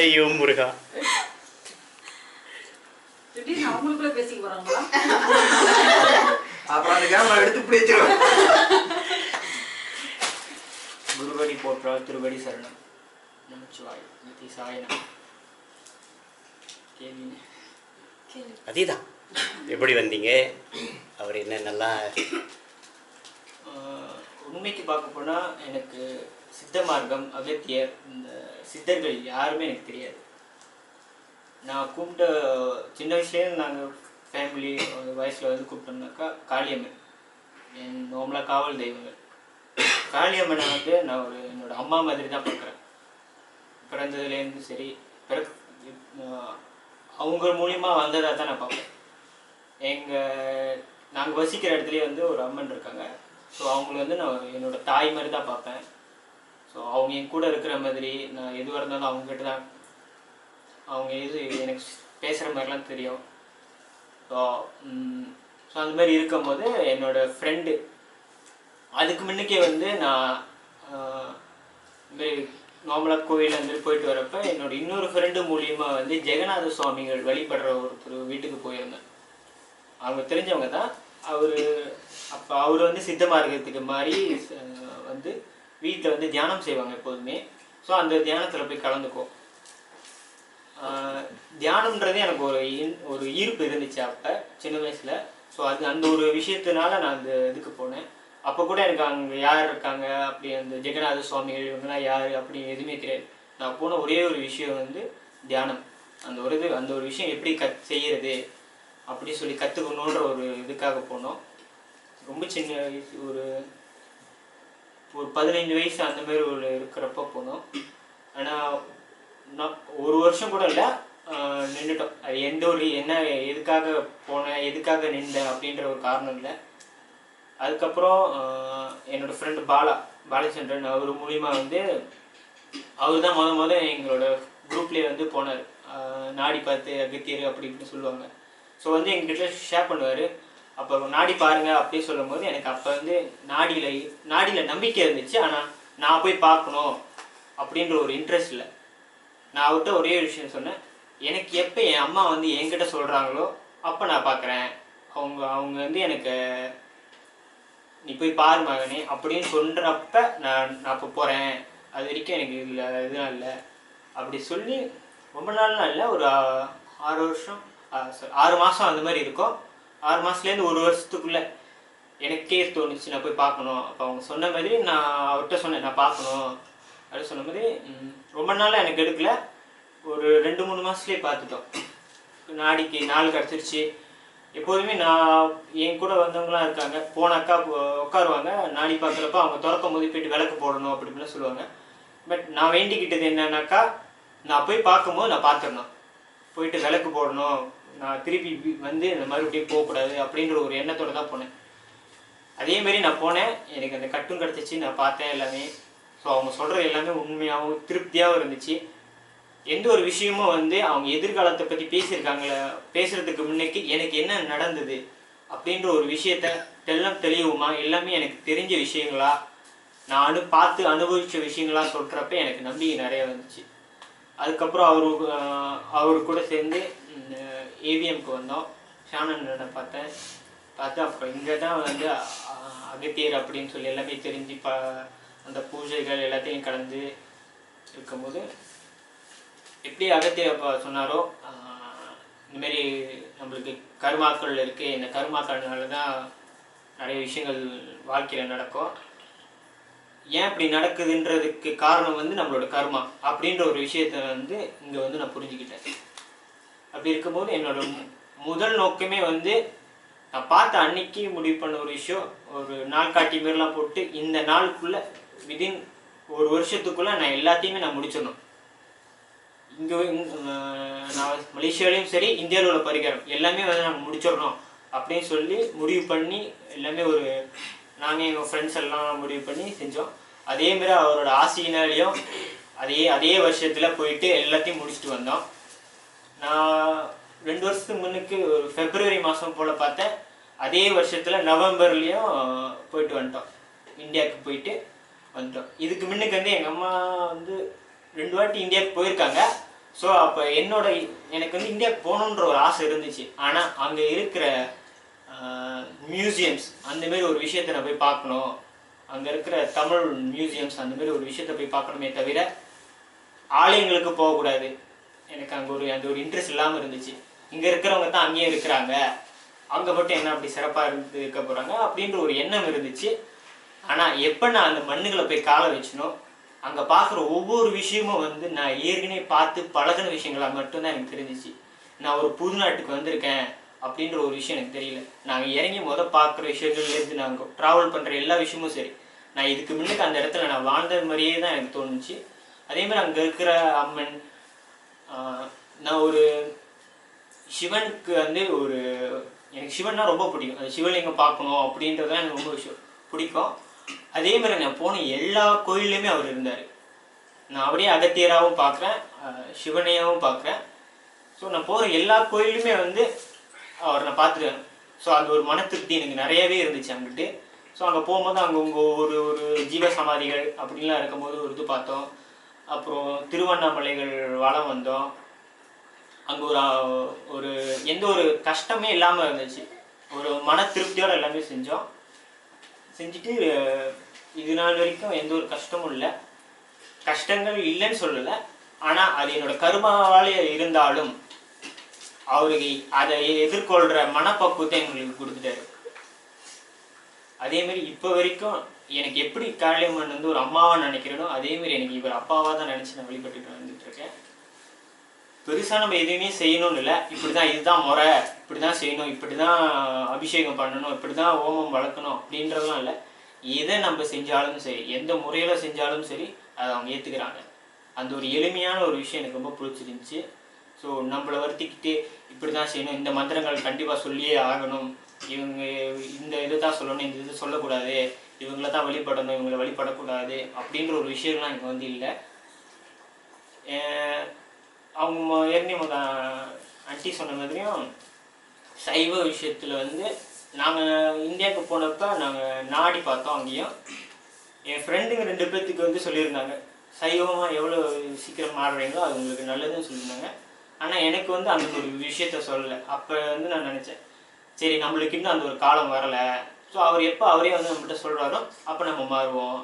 ஐயோ முருகா. அவங்களுக்குள்ள பேசிக்க போறாங்களா? அப்புறம் அந்த கேமரா எடுத்து பிடிச்சிருவேன். குருவடி போற்றால் திருவடி சரணம். நமச்சிவாய் நிதி சாயனம். அதேதான். எப்படி வந்தீங்க? அவர் என்னென்னலாம்? உண்மைக்கு பார்க்க போனால் எனக்கு சித்த மார்க்கம், அகத்தியர், இந்த சித்தர்கள் யாருமே எனக்கு தெரியாது. நான் கூப்பிட்ட சின்ன வயசுலேருந்து நாங்கள் ஃபேமிலி வயசில் வந்து கூப்பிட்டோம்னாக்கா காளியம்மன், என் நோம்பலாக காவல் தெய்வங்கள். காளியம்மனை வந்து நான் என்னோடய அம்மா மாதிரி தான் பார்க்குறேன். பிறந்ததுலேருந்து சரி, அவங்க மூலிமா வந்ததாக தான் நான் பார்ப்பேன். நாங்கள் வசிக்கிற இடத்துலேயே வந்து ஒரு அம்மன் இருக்காங்க. ஸோ அவங்கள வந்து நான் என்னோடய தாய் மாதிரி தான் பார்ப்பேன். ஸோ அவங்க என் கூட இருக்கிற மாதிரி நான் எதுவாக இருந்தாலும் அவங்ககிட்ட தான், அவங்க எனக்கு பேசுகிற மாதிரிலாம் தெரியும். ஸோ அந்த மாதிரி இருக்கும்போது என்னோடய ஃப்ரெண்டு அதுக்கு முன்னுக்கே வந்து நான் இதுமாரி நார்மலாக கோயிலில் வந்து போயிட்டு வரப்போ என்னோட இன்னொரு ஃப்ரெண்டு மூலியமாக வந்து ஜெகநாத சுவாமிகள் வழிபடுற ஒருத்தர் வீட்டுக்கு போயிருந்தேன். அவங்க தெரிஞ்சவங்க தான். அவர் வந்து சித்த மார்க்கத்துக்கு மாதிரி வந்து வீட்டில் வந்து தியானம் செய்வாங்க எப்போதுமே. ஸோ அந்த தியானத்தில் போய் கலந்துக்கும். தியானம்ன்றது எனக்கு ஒரு ஈர்ப்பு இருந்துச்சு அப்போ சின்ன வயசில். ஸோ அந்த ஒரு விஷயத்தினால நான் அந்த இதுக்கு போனேன். அப்போ கூட எனக்கு அங்கே யார் இருக்காங்க அப்படி, அந்த ஜெகநாத சுவாமிகள் இவங்கெல்லாம் யார் அப்படி எதுவுமே தெரியாது. நான் போன ஒரே ஒரு விஷயம் வந்து தியானம். அந்த ஒரு விஷயம் எப்படி செய்யறது அப்படி சொல்லி கற்றுக்கணுன்ற ஒரு இதுக்காக போனோம். ரொம்ப சின்ன வயசு, ஒரு 15 வயசு அந்த மாதிரி இருக்கிறப்ப போனோம். ஆனால் நான் ஒரு வருஷம் கூட இல்லை, நின்றுட்டோம். அது எதுக்காக போனேன், எதுக்காக நின்றேன் அப்படின்ற ஒரு காரணம் இல்லை. அதுக்கப்புறம் என்னோடய ஃப்ரெண்டு பாலச்சந்திரன், அவர் மூலிமா வந்து அவர் தான் முதல் எங்களோட குரூப்லேயே வந்து போனார். நாடி பார்த்து அகத்தியர் அப்படி இப்படின்னு சொல்லுவாங்க. ஸோ வந்து எங்ககிட்ட ஷேர் பண்ணுவார். அப்போ நாடி பாருங்க அப்படின்னு சொல்லும் போது எனக்கு அப்போ வந்து நாடியில் நம்பிக்கை இருந்துச்சு. ஆனால் நான் போய் பார்க்கணும் அப்படின்ற ஒரு இன்ட்ரெஸ்ட் இல்லை. நான் அவர்கிட்ட ஒரே ஒரு விஷயம் சொன்னேன், எனக்கு எப்போ என் அம்மா வந்து என்கிட்ட சொல்கிறாங்களோ அப்போ நான் பார்க்குறேன். அவங்க வந்து எனக்கு நீ போய் பாரு மகனே அப்படின்னு சொல்கிறப்ப நான் இப்போ போகிறேன். அது வரைக்கும் எனக்கு இதெல்லாம் இல்லை அப்படி சொல்லி ரொம்ப நாள்லாம் இல்லை, ஒரு 6 மாதம் அந்த மாதிரி இருக்கும். 6 மாதத்துலேருந்து 1 வருஷத்துக்குள்ளே எனக்கே தோணுச்சு நான் போய் பார்க்கணும். அப்போ அவங்க சொன்ன மாதிரி நான் அவர்கிட்ட சொன்னேன், நான் பார்க்கணும் அப்படின்னு சொன்ன மாதிரி. ரொம்ப நாளாக எனக்கு எடுக்கல, ஒரு 2-3 மாதத்துலேயே பார்த்துட்டோம். நாடிக்கு நாள் கிடச்சிருச்சு. எப்போதுமே நான் என் கூட வந்தவங்களாம் இருக்காங்க, போனாக்கா உட்காருவாங்க. நாடி பார்க்குறப்ப அவங்க திறக்கும் போது போய்ட்டு விளக்கு போடணும் அப்படி இப்படிலாம் சொல்லுவாங்க. பட் நான் வேண்டிக்கிட்டது என்னன்னாக்கா, நான் போய் பார்க்கும்போது நான் பார்த்துடணும், போயிட்டு விளக்கு போடணும், நான் திருப்பி வந்து இந்த மறுபடியும் போகக்கூடாது அப்படின்ற ஒரு எண்ணத்தோடு தான் போனேன். அதேமாரி நான் போனேன், எனக்கு அந்த கட்டும் கிடச்சிச்சு, நான் பார்த்தேன் எல்லாமே. ஸோ அவங்க சொல்கிறது எல்லாமே உண்மையாகவும் திருப்தியாகவும் இருந்துச்சு. எந்த ஒரு விஷயமும் வந்து அவங்க எதிர்காலத்தை பற்றி பேசுகிறதுக்கு முன்னைக்கு எனக்கு என்ன நடந்தது அப்படின்ற ஒரு விஷயத்த தெளிவுமா எல்லாமே எனக்கு தெரிஞ்ச விஷயங்களா, நான் பார்த்து அனுபவித்த விஷயங்களா சொல்கிறப்ப எனக்கு நம்பிக்கை நிறைய வந்துச்சு. அதுக்கப்புறம் அவரு கூட சேர்ந்து ஏவிஎம்க்கு வந்தோம். ஷானனை பார்த்து அப்புறம் இங்கே தான் வந்து அகத்தியர் அப்படின்னு சொல்லி எல்லாமே தெரிஞ்சு அந்த பூஜைகள் எல்லாத்தையும் கலந்து இருக்கும்போது எப்படி அகத்தியர் சொன்னாரோ, இந்தமாரி நம்மளுக்கு கருமாக்கள் இருக்குது, இந்த கருமாக்கள்னால தான் நிறைய விஷயங்கள் வாழ்க்கையில் நடக்கும். ஏன் இப்படி நடக்குதுன்றதுக்கு காரணம் வந்து நம்மளோட கர்மா அப்படின்ற ஒரு விஷயத்த வந்து இங்கே வந்து நான் புரிஞ்சுக்கிட்டேன். அப்படி இருக்கும்போது என்னோட முதல் நோக்கமே வந்து நான் பார்த்த அன்னைக்கு முடிவு பண்ண ஒரு விஷயம், ஒரு நாள் காட்டி மாரிலாம் போட்டு இந்த நாளுக்குள்ளே விதின் 1 வருஷத்துக்குள்ளே நான் எல்லாத்தையுமே நான் முடிச்சிடணும். இங்கே நான் மலேசியாலையும் சரி, இந்தியாவில் உள்ள பரிகாரம் எல்லாமே வந்து நாங்கள் முடிச்சிடணும் அப்படின்னு சொல்லி முடிவு பண்ணி எல்லாமே நாங்கள் எங்கள் ஃப்ரெண்ட்ஸ் எல்லாம் முடிவு பண்ணி செஞ்சோம். அதேமாரி அவரோட ஆசையினாலேயும் அதே வருஷத்தில் போயிட்டு எல்லாத்தையும் முடிச்சுட்டு வந்தோம். நான் 2 வருஷத்துக்கு முன்னுக்கு ஒரு February மாதம் போல் பார்த்தேன். அதே வருஷத்தில் நவம்பர்லேயும் போயிட்டு வந்துட்டோம், இந்தியாவுக்கு போயிட்டு வந்துட்டோம். இதுக்கு முன்னுக்கு வந்து எங்கள் அம்மா வந்து 2 வாட்டி இந்தியாவுக்கு போயிருக்காங்க. ஸோ அப்போ எனக்கு வந்து இந்தியாவுக்கு போகணுன்ற ஒரு ஆசை இருந்துச்சு. ஆனால் அங்கே இருக்கிற மியூசியம்ஸ் அந்தமாரி ஒரு விஷயத்தை நான் போய் பார்க்கணும், அங்கே இருக்கிற தமிழ் மியூசியம்ஸ் அந்தமாரி ஒரு விஷயத்தை போய் பார்க்கணுமே தவிர ஆலயங்களுக்கு போகக்கூடாது. எனக்கு அங்கே அந்த ஒரு இன்ட்ரெஸ்ட் இல்லாமல் இருந்துச்சு. இங்கே இருக்கிறவங்க தான் அங்கேயும் இருக்கிறாங்க, அங்கே மட்டும் என்ன அப்படி சிறப்பாக இருக்க போகிறாங்க அப்படின்ற ஒரு எண்ணம் இருந்துச்சு. ஆனால் எப்போ நான் அந்த மண்ணுகளை போய் காலை வச்சனோ அங்கே பார்க்குற ஒவ்வொரு விஷயமும் வந்து நான் ஏற்கனவே பார்த்து பழகின விஷயங்களாக மட்டும்தான் எனக்கு தெரிஞ்சிச்சு. நான் ஒரு புது நாட்டுக்கு வந்திருக்கேன் அப்படின்ற ஒரு விஷயம் எனக்கு தெரியல. நாங்கள் இறங்கி பார்க்குற விஷயங்கள்லேருந்து நாங்கள் ட்ராவல் பண்ணுற எல்லா விஷயமும் சரி, நான் இதுக்கு முன்னுக்கு அந்த இடத்துல நான் வாழ்ந்தது மாதிரியே தான் எனக்கு தோணுச்சு. அதேமாதிரி அங்கே இருக்கிற அம்மன், நான் ஒரு சிவனுக்கு வந்து எனக்கு சிவன்னா ரொம்ப பிடிக்கும். அது சிவலிங்கம் பார்க்கணும் அப்படின்றதான் எனக்கு ரொம்ப விஷயம் பிடிக்கும். அதே மாதிரி நான் போன எல்லா கோயில்லையுமே அவர் இருந்தார். நான் அப்படியே அகத்தியராகவும் பார்க்குறேன், சிவனையாகவும் பார்க்குறேன். ஸோ நான் போகிற எல்லா கோயிலுமே வந்து அவர் நான் பார்த்துருக்கேன். ஸோ அந்த ஒரு மன திருப்தி எனக்கு நிறையவே இருந்துச்சு அங்கிட்டு. ஸோ அங்கே போகும்போது அங்கே ஒரு ஜீவ சமாதிகள் அப்படின்லாம் இருக்கும்போது ஒரு இது பார்த்தோம். அப்புறம் திருவண்ணாமலைகள் வளம் வந்தோம். அங்கே ஒரு எந்த ஒரு கஷ்டமே இல்லாமல் இருந்துச்சு. ஒரு மன திருப்தியோடு எல்லாமே செஞ்சுட்டு இது நாள் வரைக்கும் எந்த ஒரு கஷ்டமும் இல்லை. கஷ்டங்கள் இல்லைன்னு சொல்லலை, ஆனால் அது என்னோட கருமாவால் இருந்தாலும் அவருக்கு அதை எதிர்கொள்கிற மனப்பக்குவத்தை எங்களுக்கு கொடுத்துட்டாரு. அதேமாரி இப்போ வரைக்கும் எனக்கு எப்படி காளியம்மன் வந்து ஒரு அம்மாவாக நினைக்கிறேனோ அதேமாரி எனக்கு இவர் அப்பாவாக தான் நினச்சி நான் வழிபட்டுட்டு வந்துட்டுருக்கேன். பெருசாக நம்ம எதுவுமே செய்யணும்னு இல்லை, இப்படி தான் இதுதான் முறை, இப்படி தான் செய்யணும், இப்படி தான் அபிஷேகம் பண்ணணும், இப்படி தான் ஹோமம் வளர்க்கணும் அப்படின்றதுலாம் இல்லை. எதை நம்ம செஞ்சாலும் சரி, எந்த முறையில் செஞ்சாலும் சரி, அதை அவங்க ஏற்றுக்கிறாங்க. அந்த ஒரு எளிமையான ஒரு விஷயம் எனக்கு ரொம்ப பிடிச்சிருந்துச்சி. ஸோ நம்மளை வருத்திக்கிட்டு இப்படி தான் செய்யணும், இந்த மந்திரங்கள் கண்டிப்பாக சொல்லியே ஆகணும், இவங்க இந்த இது தான் சொல்லணும், இந்த இது சொல்லக்கூடாது, இவங்கள தான் வழிபடணும், இவங்களை வழிபடக்கூடாது அப்படின்ற ஒரு விஷயம்லாம் எனக்கு வந்து இல்லை. அவங்க ஏற்கனவே ஆண்டி சொன்ன மாதிரியும் சைவ விஷயத்தில் வந்து நாங்கள் இந்தியாவுக்கு போனப்போ நாங்கள் நாடி பார்த்தோம். அங்கேயும் என் ஃப்ரெண்டுங்க 2 பேர்த்துக்கு வந்து சொல்லியிருந்தாங்க, சைவமாக எவ்வளோ சீக்கிரம் மாறுறீங்களோ அது உங்களுக்கு நல்லதுன்னு சொல்லியிருந்தாங்க. ஆனால் எனக்கு வந்து அந்த ஒரு விஷயத்த சொல்லலை. அப்போ வந்து நான் நினச்சேன், சரி நம்மளுக்கு இன்னும் அந்த ஒரு காலம் வரலை, ஸோ அவரே வந்து நம்மகிட்ட சொல்கிறாரோ அப்போ நம்ம மாறுவோம்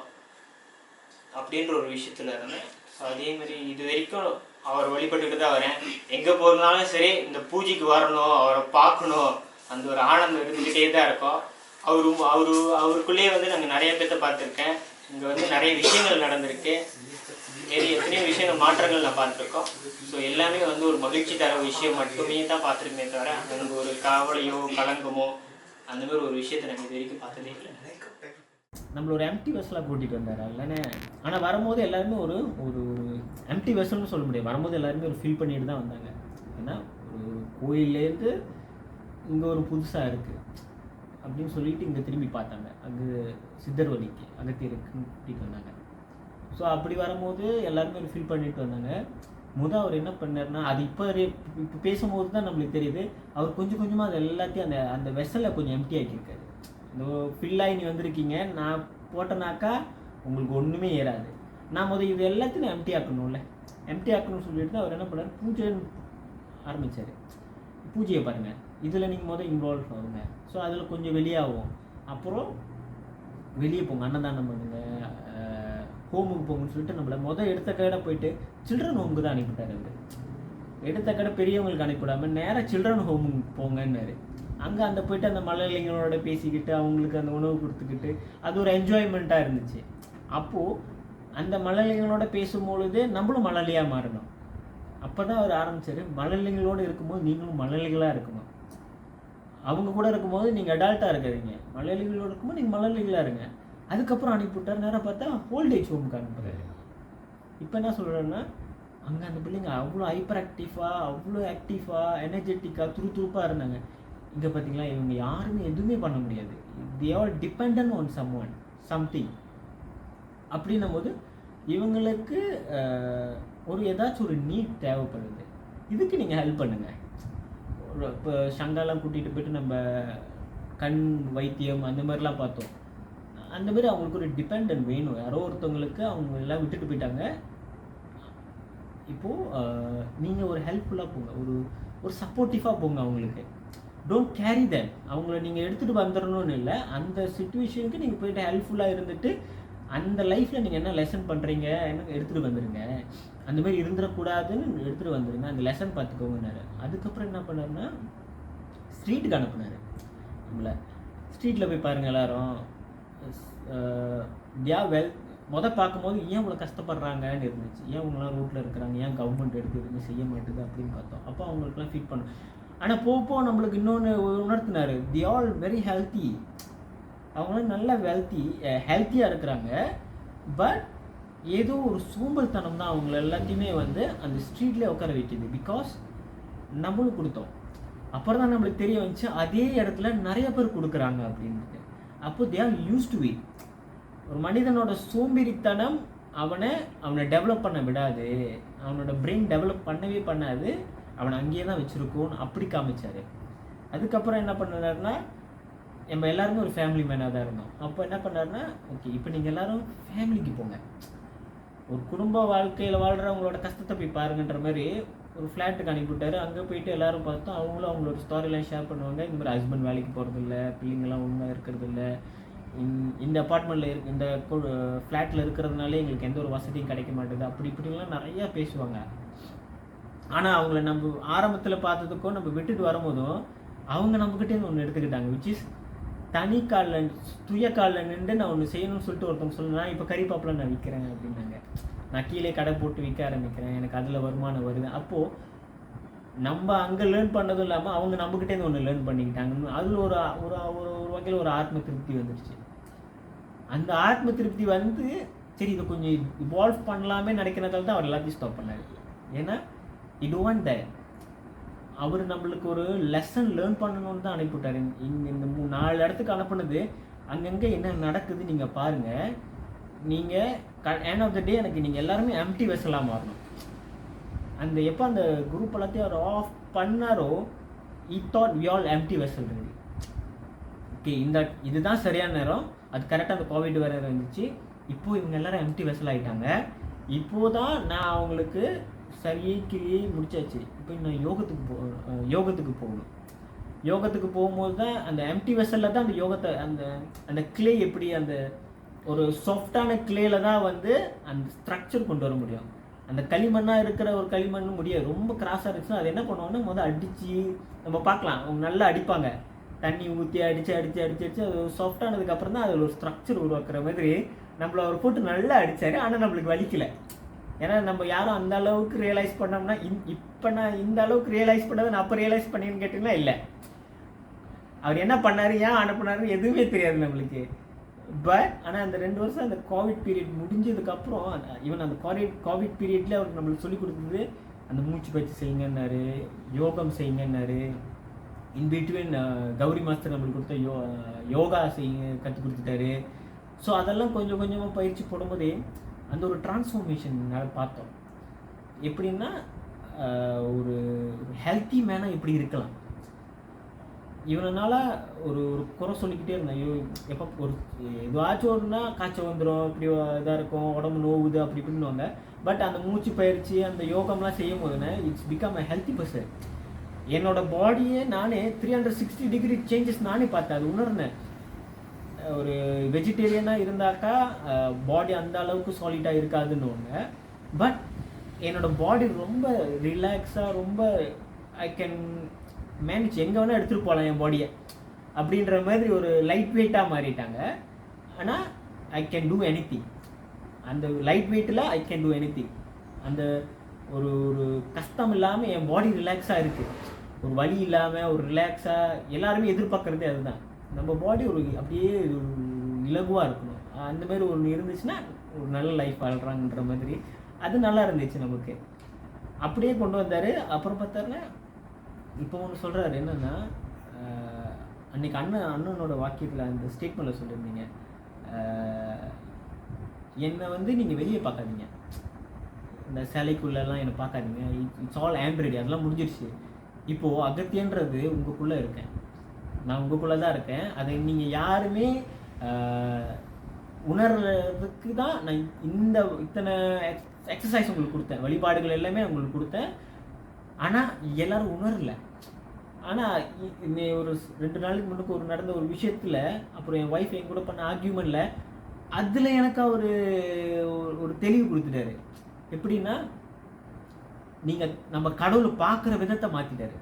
அப்படின்ற ஒரு விஷயத்தில் இருந்தேன். ஸோ அதேமாதிரி இது வரைக்கும் அவர் வழிபட்டுட்டு தான் வரேன். எங்கே போகிறதுனாலும் சரி இந்த பூஜைக்கு வரணும், அவரை பார்க்கணும், அந்த ஒரு ஆனந்தம் இருந்துக்கிட்டே தான் இருக்கும். அவருக்குள்ளேயே வந்து நாங்கள் நிறைய பேர்த்த பார்த்துருக்கேன். இங்கே வந்து நிறைய விஷயங்கள் நடந்திருக்கு, எத்தனையோ விஷயங்கள் மாற்றங்கள் நான் பார்த்துருக்கோம். ஸோ எல்லாமே வந்து ஒரு மகிழ்ச்சி தர விஷயம் மட்டுமே தான் பார்த்துருக்கே தவிர அங்கே ஒரு கவலையோ கலங்கமோ அந்த மாதிரி ஒரு விஷயத்தை நாங்கள் இது வரைக்கும் பார்த்ததே இல்லை. நம்மள ஒரு எம்டி வெஸ்ஸலாக கூட்டிகிட்டு வந்தார் இல்லைண்ணே. ஆனால் வரும்போது எல்லாருமே ஒரு ஒரு எம்டி வெஸ்ஸல்னு சொல்ல முடியாது, வரும்போது எல்லாருமே ஒரு ஃபீல் பண்ணிட்டு தான் வந்தாங்க. ஏன்னா ஒரு கோயிலேருந்து இங்கே ஒரு புதுசாக இருக்குது அப்படின்னு சொல்லிட்டு இங்கே திரும்பி பார்த்தாங்க. அங்கே சித்தர்வலிக்கு அகத்தியருக்கு கூட்டிகிட்டு வந்தாங்க. ஸோ அப்படி வரும்போது எல்லாருமே ஒரு ஃபீல் பண்ணிட்டு வந்தாங்க. அவர் என்ன பண்ணார்னா, அது இப்போ பேசும்போது தான் நம்மளுக்கு தெரியுது, அவர் கொஞ்சம் கொஞ்சமாக அது எல்லாத்தையும் அந்த வெஸ்ஸலை கொஞ்சம் எம்டி ஆக்கியிருக்காரு. இந்த ஃபில்லாகி நீ வந்திருக்கீங்க, நான் போட்டனாக்கா உங்களுக்கு ஒன்றுமே ஏறாது, நான் இது எல்லாத்தையும் எம்டி ஆக்கணும்ல, எம்டி ஆக்கணும்னு சொல்லிட்டு அவர் என்ன பண்ணார், பூஜைன்னு ஆரம்பித்தார். பூஜையை பாருங்கள், இதில் நீங்கள் இன்வால்வ் ஆகுங்க. ஸோ அதில் கொஞ்சம் வெளியாகும், அப்புறம் வெளியே போங்க, அன்னதானம் பண்ணுங்க, ஹோமுக்கு போங்கன்னு சொல்லிட்டு நம்மளை எடுத்த கடை போயிட்டு சில்ட்ரன் ஹோமுக்கு தான் அனுப்பிட்டார். அவர் எடுத்த கடை பெரியவங்களுக்கு அனுப்பிவிடாமல் நேராக சில்ட்ரன் ஹோமுக்கு போங்கன்னாரு. அங்கே அந்த போயிட்டு அந்த மலையாளிகளோட பேசிக்கிட்டு அவங்களுக்கு அந்த உணவு கொடுத்துக்கிட்டு அது ஒரு என்ஜாய்மெண்ட்டாக இருந்துச்சு. அப்போது அந்த மலையாளிகளோட பேசும்பொழுது நம்மளும் மலையாளியாக மாறணும். அப்போ தான் அவர் ஆரம்பித்தார், மலையாளிகளோடு இருக்கும்போது நீங்களும் மலையாளிகளாக இருக்கணும், அவங்க கூட இருக்கும்போது நீங்கள் அடால்ட்டாக இருக்காதீங்க, மலையாளிகளோடு இருக்கும்போது நீங்கள் மலையாளிகளாக இருங்க. அதுக்கப்புறம் அனுப்பிவிட்டார். நேராக பார்த்தா ஓல்டேஜ் ஹோமுக்கு அனுப்புகிறாரு. இப்போ என்ன சொல்கிறேன்னா, அங்கே அந்த பிள்ளைங்க அவ்வளோ ஹைப்பர் ஆக்டிவாக, அவ்வளோ ஆக்டிவாக, எனர்ஜெட்டிக்காக, துருதுருப்பாக இருந்தாங்க. இங்கே பார்த்தீங்களா, இவங்க யாருமே எதுவுமே பண்ண முடியாது, they are dependent on someone something. அப்படின்னும் போது இவங்களுக்கு ஒரு ஏதாச்சும் ஒரு நீட் தேவைப்படுது, இதுக்கு நீங்கள் ஹெல்ப் பண்ணுங்கள். இப்போ சங்காலாம் கூட்டிகிட்டு போய்ட்டு நம்ம கண் வைத்தியம் அந்த மாதிரிலாம் பார்த்தோம். அந்த மாதிரி அவங்களுக்கு ஒரு டிபெண்டன்ட் வேணும், யாரோ ஒருத்தவங்களுக்கு அவங்க எல்லாம் விட்டுட்டு போயிட்டாங்க, இப்போது நீங்கள் ஒரு ஹெல்ப்ஃபுல்லாக போங்க, ஒரு சப்போர்ட்டிவாக போங்க அவங்களுக்கு. Don't carry that. அவங்கள நீங்கள் எடுத்துகிட்டு வந்துடணும்னு இல்லை, அந்த சுச்சுவேஷனுக்கு நீங்கள் போய்ட்டு ஹெல்ப்ஃபுல்லாக இருந்துட்டு அந்த லைஃப்பில் நீங்கள் என்ன லெசன் பண்ணுறீங்க என்ன எடுத்துகிட்டு வந்துடுங்க. அந்த மாதிரி இருந்துடக்கூடாதுன்னு எடுத்துகிட்டு வந்துடுங்க, அந்த லெசன் பார்த்துக்கோங்கன்னாரு. அதுக்கப்புறம் என்ன பண்ணாருன்னா ஸ்ட்ரீட்டுக்கு அனுப்புனார் நம்மளை. ஸ்ட்ரீட்டில் போய் பாருங்கள் எல்லோரும் பார்க்கும்போது ஏன் இவ்வளோ கஷ்டப்படுறாங்கன்னு இருந்துச்சு, ஏன் இவங்களாம் ரோட்டில் இருக்கிறாங்க, ஏன் கவர்மெண்ட் எடுத்து எதுவுமே செய்ய மாட்டேது அப்படின்னு பார்த்தோம். அப்போ அவங்களுக்குலாம் ஃபீட் பண்ணோம். ஆனால் போக நம்மளுக்கு இன்னொன்று உணர்த்தினார், தி ஆல் வெரி ஹெல்த்தி. அவங்களாம் நல்லா ஹெல்த்தியாக இருக்கிறாங்க. பட் ஏதோ ஒரு சோம்பல்தனம் தான் அவங்கள எல்லாத்தையுமே அந்த ஸ்ட்ரீட்லேயே உட்கார வைக்கிது. பிகாஸ் நம்மளும் கொடுத்தோம். அப்புறம் தான் நம்மளுக்கு தெரிய வந்துச்சு அதே இடத்துல நிறைய பேர் கொடுக்குறாங்க அப்படின்ட்டு. அப்போ they are use to it. ஒரு மனிதனோட சோம்பேறித்தனம் அவனை டெவலப் பண்ண விடாது, அவனோட பிரெயின் டெவலப் பண்ணவே பண்ணாது, அவனை அங்கேயே தான் வச்சுருக்கோன்னு அப்படி காமிச்சார். அதுக்கப்புறம் என்ன பண்ணாருன்னா, நம்ம எல்லாருமே ஒரு ஃபேமிலி மேனாக தான் இருந்தோம். அப்போ என்ன பண்ணாருன்னா, ஓகே இப்போ நீங்கள் எல்லோரும் ஃபேமிலிக்கு போங்க, ஒரு குடும்ப வாழ்க்கையில் வாழ்கிறவங்களோட கஷ்டத்தை போய் பாருங்கன்ற மாதிரி ஒரு ஃப்ளாட்டுக்கு அனுப்பிவிட்டாரு. அங்கே போயிட்டு எல்லோரும் பார்த்தோம், அவங்களும் அவங்களோட ஸ்டோரிலாம் ஷேர் பண்ணுவாங்க. இந்த மாதிரி ஹஸ்பண்ட் வேலைக்கு போகிறதில்ல, பிள்ளைங்கள்லாம் ஒழுங்காக இருக்கிறதில்ல, இந்த அப்பார்ட்மெண்ட்டில் இந்த ஃப்ளாட்டில் இருக்கிறதுனாலே எங்களுக்கு எந்த ஒரு வசதியும் கிடைக்க மாட்டேது, அப்படி இப்படிலாம் நிறையா பேசுவாங்க. ஆனால் அவங்கள நம்ம ஆரம்பத்தில் பார்த்ததுக்கும் நம்ம விட்டுட்டு வரும்போதும் அவங்க நம்மக்கிட்டேருந்து ஒன்று எடுத்துக்கிட்டாங்க, விச் இஸ் தனி காலில் துய காலில் நின்று நான் ஒன்று செய்யணும்னு சொல்லிட்டு ஒருத்தவங்க சொல்லணும், இப்போ கறிப்பாப்பில் நான் விற்கிறேன் அப்படின்னாங்க, நான் கீழே கடை போட்டு விற்க ஆரம்பிக்கிறேன், எனக்கு அதில் வருமானம் வருது. அப்போது நம்ம அங்கே லேர்ன் பண்ணதும் இல்லாமல் அவங்க நம்மக்கிட்டேருந்து ஒன்று லேர்ன் பண்ணிக்கிட்டாங்க. அதில் ஒரு ஒரு ஒரு வகையில் ஒரு ஆத்ம திருப்தி வந்துடுச்சு. அந்த ஆத்ம திருப்தி சரி இதை கொஞ்சம் இவால்வ் பண்ணலாமே நினைக்கிறதால தான் அவர் எல்லாத்தையும் ஸ்டாப் பண்ணார். ஏன்னா இட் வாண்ட் தட். அவர் நம்மளுக்கு ஒரு லெசன் லேர்ன் பண்ணணும்னு தான் அனுப்பிவிட்டார். இந்த 4 இடத்துக்கு அனுப்புனது அங்கங்கே என்ன நடக்குது நீங்கள் பாருங்கள். நீங்கள் எண்ட் ஆஃப் த டே எனக்கு நீங்கள் எல்லாருமே எம்டி வெசலாக மாறணும். அந்த எப்போ அந்த குரூப் எல்லாத்தையும் அவர் ஆஃப் பண்ணாரோ, he thought we all empty vessel ready. Okay, இதுதான் சரியான நேரம், அது கரெக்டாக அந்த கோவிட் வேறு இருந்துச்சு. இப்போது இவங்க எல்லோரும் எம்டி வெசல் ஆகிட்டாங்க. இப்போது தான் நான் அவங்களுக்கு சரியே கிளியே முடிச்சாச்சு. இப்போ நான் யோகத்துக்கு போகணும். யோகத்துக்கு போகும்போது தான் அந்த எம்டி வெசலில் தான் அந்த யோகத்தை அந்த கிளே எப்படி அந்த ஒரு சாஃப்டான கிளேல தான் அந்த ஸ்ட்ரக்சர் கொண்டு வர முடியும். அந்த களிமண்ணாக இருக்கிற ஒரு களிமண் முடியாது, ரொம்ப கிராஸாக இருந்துச்சுன்னா அது என்ன பண்ணுவாங்கன்னா முதல் அடித்து நம்ம பார்க்கலாம், அவங்க நல்லா அடிப்பாங்க, தண்ணி ஊற்றி அடித்து அது சாஃப்டானதுக்கப்புறம் தான் அதில் ஒரு ஸ்ட்ரக்சர் உருவாக்குற மாதிரி நம்மளை அவர் போட்டு நல்லா அடித்தார். ஆனால் நம்மளுக்கு வலிக்கலை. ஏன்னா நம்ம யாரும் அந்த அளவுக்கு ரியலைஸ் பண்ணோம்னா, இப்போ நான் இந்த அளவுக்கு ரியலைஸ் பண்ணதை நான் அப்போ ரியலைஸ் பண்ணேன்னு கேட்டிங்கன்னா இல்லை. அவர் என்ன பண்ணார், ஏன் அனுப்புனாரு எதுவுமே தெரியாது நம்மளுக்கு. பட் ஆனால் அந்த 2 வருஷம் அந்த கோவிட் பீரியட் முடிஞ்சதுக்கப்புறம் ஈவன் அந்த கோவிட் பீரியட்லேயே அவருக்கு நம்மளுக்கு சொல்லிக் கொடுத்தது அந்த மூச்சு பயிற்சி செய்யுங்கன்னாரு, யோகம் செய்யுங்கன்னாரு. இன்பிட்வீன் கௌரி மாஸ்டர் நம்மளுக்கு கொடுத்த யோகா கற்றுக் கொடுத்துட்டாரு. ஸோ அதெல்லாம் கொஞ்சம் கொஞ்சமாக பயிற்சி போடும்போதே அந்த ஒரு டிரான்ஸ்ஃபார்மேஷன் பார்த்தோம். எப்படின்னா ஒரு ஹெல்த்தி மேனாக எப்படி இருக்கலாம். இவனால் ஒரு குறை சொல்லிக்கிட்டே இருந்தேன், ஐயோ எப்போ எதுவாச்சும் ஒன்றுனா காய்ச்சல் வந்துடும், இப்படி இதாக இருக்கும், உடம்பு நோவுது அப்படி இப்படின்னுவாங்க. பட் அந்த மூச்சு பயிற்சி அந்த யோகம்லாம் செய்யும் போதுன்னா it's become a healthy person. என்னோடய பாடியே நானே 360 டிகிரி சேஞ்சஸ் நானே பார்த்தேன், அது உணர்ந்தேன். ஒரு வெஜிடேரியனாக இருந்தாக்கா பாடி அந்த அளவுக்கு சாலிடாக இருக்காதுன்னுவாங்க. பட் என்னோடய பாடி ரொம்ப ரிலாக்ஸாக, ரொம்ப ஐ கேன் மேனேஜ், எங்கே வேணால் எடுத்துகிட்டு போகலாம் என் பாடியை அப்படின்ற மாதிரி ஒரு லைட் வெயிட்டாக மாறிட்டாங்க. ஆனால் I can do any thing. அந்த லைட் வெயிட்டில் I can do any thing. அந்த ஒரு கஷ்டம் இல்லாமல் என் பாடி ரிலாக்ஸாக இருக்குது, ஒரு வலி இல்லாமல் ஒரு ரிலாக்ஸாக. எல்லாருமே எதிர்பார்க்குறதே அதுதான், நம்ம பாடி ஒரு அப்படியே இலகுவாக இருக்கணும். அந்த மாதிரி ஒன்று இருந்துச்சுன்னா ஒரு நல்ல லைஃப் வாழ்கிறாங்கன்ற மாதிரி அது நல்லா இருந்துச்சு நமக்கு. அப்படியே கொண்டு வந்தார். அப்புறம் பார்த்தாருன்னா இப்போ ஒன்று சொல்கிறாரு, என்னென்னா அன்றைக்கி அண்ணனோட வாக்கியத்தில் அந்த ஸ்டேட்மெண்ட்டில் சொல்லியிருந்தீங்க, என்னை நீங்கள் வெளியே பார்க்காதீங்க, இந்த சிலைக்குள்ளெல்லாம் என்னை பார்க்காதீங்க, இட்ஸ் ஆல் ஆண்ட்ராய்டு, அதெல்லாம் முடிஞ்சிருச்சு. இப்போது அகத்தியன்றது உங்களுக்குள்ளே இருக்கேன், நான் உங்களுக்குள்ளே தான் இருக்கேன். அதை நீங்கள் யாருமே உணர்றதுக்கு தான் நான் இத்தனை எக்ஸசைஸ் உங்களுக்கு கொடுத்தேன், வழிபாடுகள் எல்லாமே உங்களுக்கு கொடுத்தேன். ஆனால் எல்லாரும் உணரல. ஆனால் ஒரு 2 நாளுக்கு முன்னுக்கு நடந்த ஒரு விஷயத்தில், அப்புறம் என் ஒய்ஃப் என் கூட பண்ண ஆர்கியூமெண்ட்டில், அதில் எனக்கு ஒரு தெளிவு கொடுத்துட்டாரு. எப்படின்னா, நம்ம கடவுளை பார்க்குற விதத்தை மாற்றிட்டாரு.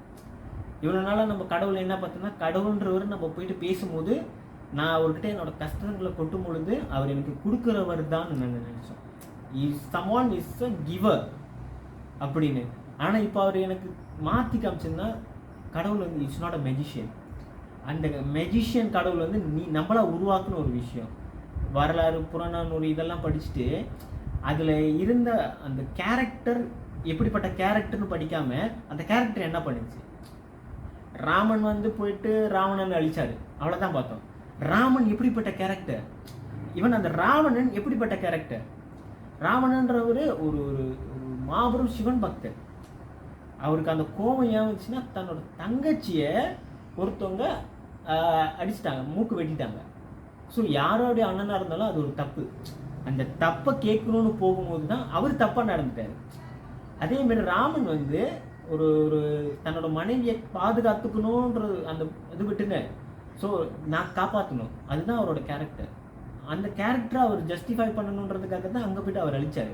இவ்வளோ நாளாக நம்ம கடவுளை என்ன பார்த்தோம்னா, கடவுள்ன்றவர் நம்ம போயிட்டு பேசும்போது, நான் அவர்கிட்ட என்னோடய கஷ்டங்களை கொட்டும் பொழுது அவர் எனக்கு கொடுக்குறவர் தான் நாங்கள் நினச்சோம். someone is a giver அப்படின்னு. ஆனால் இப்போ அவர் எனக்கு மாற்றி காமிச்சதுன்னா, கடவுள் வந்து இட்ஸ் நாட் அ மெஜிஷியன். அந்த மெஜிஷியன் கடவுள் வந்து நம்மளா உருவாக்குன ஒரு விஷயம். வரலாறு, புறநானூறு இதெல்லாம் படிச்சுட்டு அதில் இருந்த அந்த கேரக்டர் எப்படிப்பட்ட கேரக்டர்னு படிக்காமல் அந்த கேரக்டர் என்ன பண்ணுச்சு. ராமன் வந்து போயிட்டு ராவணன் அழிச்சாரு, அவ்வளோதான் பார்த்தோம். ராமன் எப்படிப்பட்ட கேரக்டர், ஈவன் அந்த ராவணன் எப்படிப்பட்ட கேரக்டர். ராவணன்றவர் ஒரு மாபெரும் சிவன் பக்தர். அவருக்கு அந்த கோபம் ஏன் வந்துச்சுன்னா, தன்னோட தங்கச்சியை ஒருத்தவங்க அடிச்சிட்டாங்க, மூக்கு வெட்டிட்டாங்க. ஸோ யாரோடைய அண்ணனாக இருந்தாலும் அது ஒரு தப்பு. அந்த தப்பை கேட்கணும்னு போகும்போது தான் அவர் தப்பாக நடந்துட்டார். அதேமாரி ராமன் வந்து ஒரு தன்னோட மனைவியை பாதுகாத்துக்கணுன்ற அந்த இது விட்டுங்க. ஸோ நான் காப்பாற்றணும், அதுதான் அவரோட கேரக்டர். அந்த கேரக்டரை அவர் ஜஸ்டிஃபை பண்ணணுன்றதுக்காக தான் அங்கே போய்ட்டு அவர் அழிச்சார்.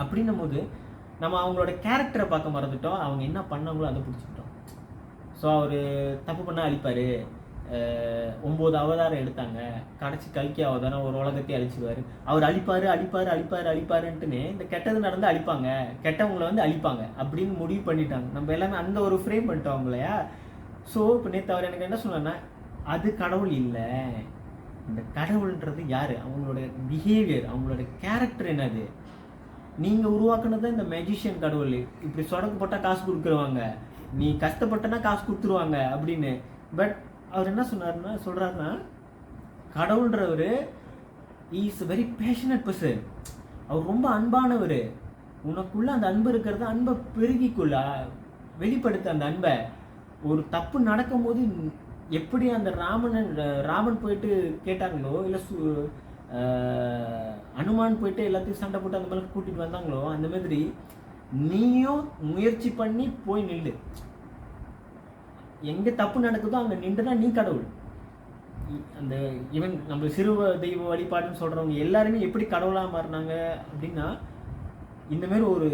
அப்படின்னும் போது நம்ம அவங்களோட கேரக்டரை பார்க்க மறந்துட்டோம், அவங்க என்ன பண்ணாங்களோ அதை பிடிச்சிக்கிட்டோம். ஸோ அவர் தப்பு பண்ணால் அழிப்பார். 9 அவதாரம் எடுத்தாங்க, கடைசி கல்கி அவதாரம் ஒரு உலகத்தையே அழிச்சிடுவார். அவர் அழிப்பாருன்ட்டுன்னு இந்த கெட்டது நடந்து அழிப்பாங்க, கெட்டவங்களை வந்து அழிப்பாங்க அப்படின்னு முடிவு பண்ணிட்டாங்க. நம்ம எல்லாமே அந்த ஒரு ஃப்ரேம் பண்ணிட்டோம் அவங்களையா. ஸோ இப்போ நேற்று அவர் எனக்கு என்ன சொன்னார்னா, அது கடவுள் இல்லை, இந்த கடவுள்ன்றது யார், அவங்களோட பிஹேவியர், அவங்களோட கேரக்டர் என்னது. நீங்கள் உருவாக்குனது இந்த மேஜிஷியன் கடவுள். இப்படி சொடக்கு போட்டால் காசு கொடுக்குறவாங்க, நீ கஷ்டப்பட்டனா காசு கொடுத்துருவாங்க அப்படின்னு. பட் அவர் என்ன சொல்கிறாருன்னா, கடவுள்ன்றவர் இஸ் வெரி பேஷனட் பர்சன். அவர் ரொம்ப அன்பானவர். உனக்குள்ள அந்த அன்பு இருக்கிறத அன்பை பெருகிக்குள்ள வெளிப்படுத்த. அந்த அன்பை ஒரு தப்பு நடக்கும்போது எப்படி அந்த ராமன் போயிட்டு கேட்டாங்களோ, இல்லை அனுமான் போயிட்டு எல்லாத்தையும் சண்டை போட்டு அந்த மாதிரி கூட்டிகிட்டு வந்தாங்களோ, அந்த மாதிரி நீயும் முயற்சி பண்ணி போய் நில்லு. எங்கே தப்பு நடக்குதோ அங்கே நின்றுனா நீ கடவுள். அந்த ஈவன் நம்ம சிறு தெய்வ வழிபாடுன்னு சொல்கிறவங்க எல்லாருமே எப்படி கடவுளாக மாறினாங்க அப்படின்னா, இந்தமாரி ஒரு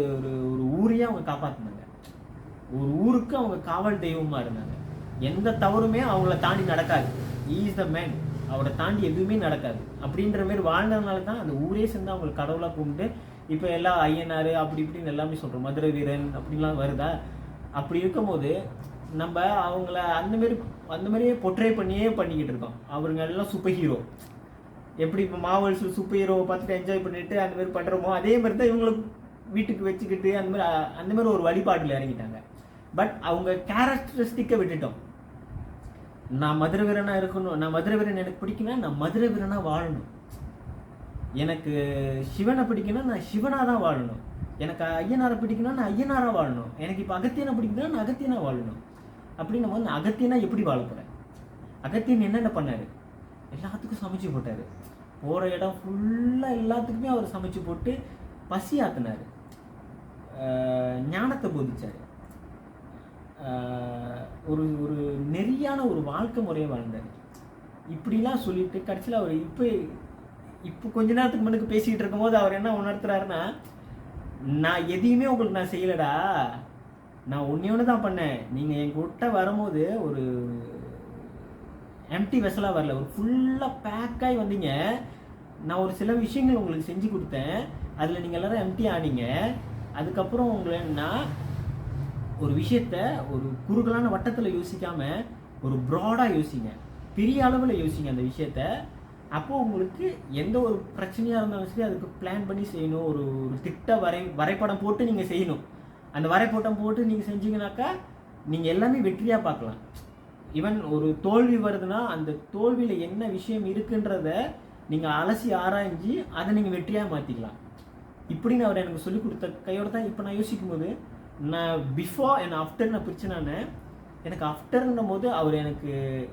ஊரையே அவங்க காப்பாற்றினாங்க. ஒரு ஊருக்கு அவங்க காவல் தெய்வமாக இருந்தாங்க. எந்த தவறுமே அவங்கள தாண்டி நடக்காது. இஸ் த மேன், அவரை தாண்டி எதுவுமே நடக்காது அப்படின்ற மாரி வாழ்ந்ததுனால தான் அந்த ஊரே சேர்ந்து அவங்களுக்கு கடவுளாக கும்பிட்டு இப்போ எல்லாம் ஐயனார் அப்படி இப்படின்னு எல்லாமே சொல்கிறோம், மதுரை வீரன் அப்படின்லாம் வருதா. அப்படி இருக்கும்போது நம்ம அவங்கள அந்த மாதிரியே பொட்ரே பண்ணிக்கிட்டு இருக்கோம். அவருங்க எல்லாம் சூப்பர் ஹீரோ. எப்படி இப்போ மாவல்ஸ் சூப்பர் ஹீரோவை பார்த்துட்டு என்ஜாய் பண்ணிட்டு அந்த மாதிரி பண்ணுறோமோ, அதே மாதிரி தான் இவங்களுக்கு வீட்டுக்கு வச்சுக்கிட்டு அந்த மாதிரி ஒரு வழிபாட்டில் இறங்கிட்டாங்க. பட் அவங்க கேரக்டரிஸ்டிக்கை விட்டுட்டோம். நான் மதுரை வீரனாக இருக்கணும், நான் மதுரை வீரன் எனக்கு பிடிக்குன்னா நான் மதுரை வீரனாக வாழணும். எனக்கு சிவனை பிடிக்குன்னா நான் சிவனாக தான் வாழணும். எனக்கு ஐயனாரை பிடிக்குன்னா நான் ஐயனாராக வாழணும். எனக்கு இப்போ அகத்தியனை பிடிக்குன்னா நான் அகத்தியனாக வாழணும். அப்படின்னு போது நான் அகத்தியனா எப்படி வாழ போகிறேன்? அகத்தியன் என்னென்ன பண்ணார்? எல்லாத்துக்கும் சமைச்சு போட்டார். போகிற இடம் ஃபுல்லாக எல்லாத்துக்குமே அவர் சமைச்சு போட்டு பசி ஆற்றினார், ஞானத்தை போதிச்சார், ஒரு நெறியான ஒரு வாழ்க்கை முறையை வாழ்ந்தார். இப்படிலாம் சொல்லிட்டு கடைசியில் அவர் இப்போ கொஞ்ச நேரத்துக்கு முன்னுக்கு பேசிக்கிட்டு இருக்கும்போது அவர் என்ன உணர்த்துறாருன்னா, நான் எதையுமே உங்களுக்கு நான் செய்யலடா, நான் ஒன்று தான் பண்ணேன். நீங்கள் என்கிட்ட வரும்போது ஒரு எம்டி வெசலாக வரல, ஒரு ஃபுல்லாக பேக்காகி வந்தீங்க. நான் ஒரு சில விஷயங்கள் உங்களுக்கு செஞ்சு கொடுத்தேன், அதில் நீங்கள் எல்லோரும் எம்டி ஆனீங்க. அதுக்கப்புறம் உங்களை நான் ஒரு விஷயத்த ஒரு குறுகலான வட்டத்தில் யோசிக்காமல் ஒரு ப்ராடாக யோசிங்க, பெரிய அளவில் யோசிங்க அந்த விஷயத்த. அப்போது உங்களுக்கு எந்த ஒரு பிரச்சனையாக இருந்தாலும் சரி அதுக்கு பிளான் பண்ணி செய்யணும். ஒரு திட்ட வரைபடம் போட்டு நீங்கள் செய்யணும். அந்த வரைபடம் போட்டு நீங்கள் செஞ்சீங்கன்னாக்கா நீங்கள் எல்லாமே வெற்றியாக பார்க்கலாம். ஈவன் ஒரு தோல்வி வருதுன்னா அந்த தோல்வியில் என்ன விஷயம் இருக்குன்றத நீங்கள் அலசி ஆராய்ஞ்சி அதை நீங்கள் வெற்றியாக மாற்றிக்கலாம். இப்படின்னு அவர் எனக்கு சொல்லிக் கொடுத்த கையோடு தான் இப்போ நான் யோசிக்கும் போது, நான் பிஃபோர் அண்ட் ஆஃப்டர் நான் பிரிச்சேனானே, எனக்கு ஆஃப்டர்ன்னும் போது அவர் எனக்கு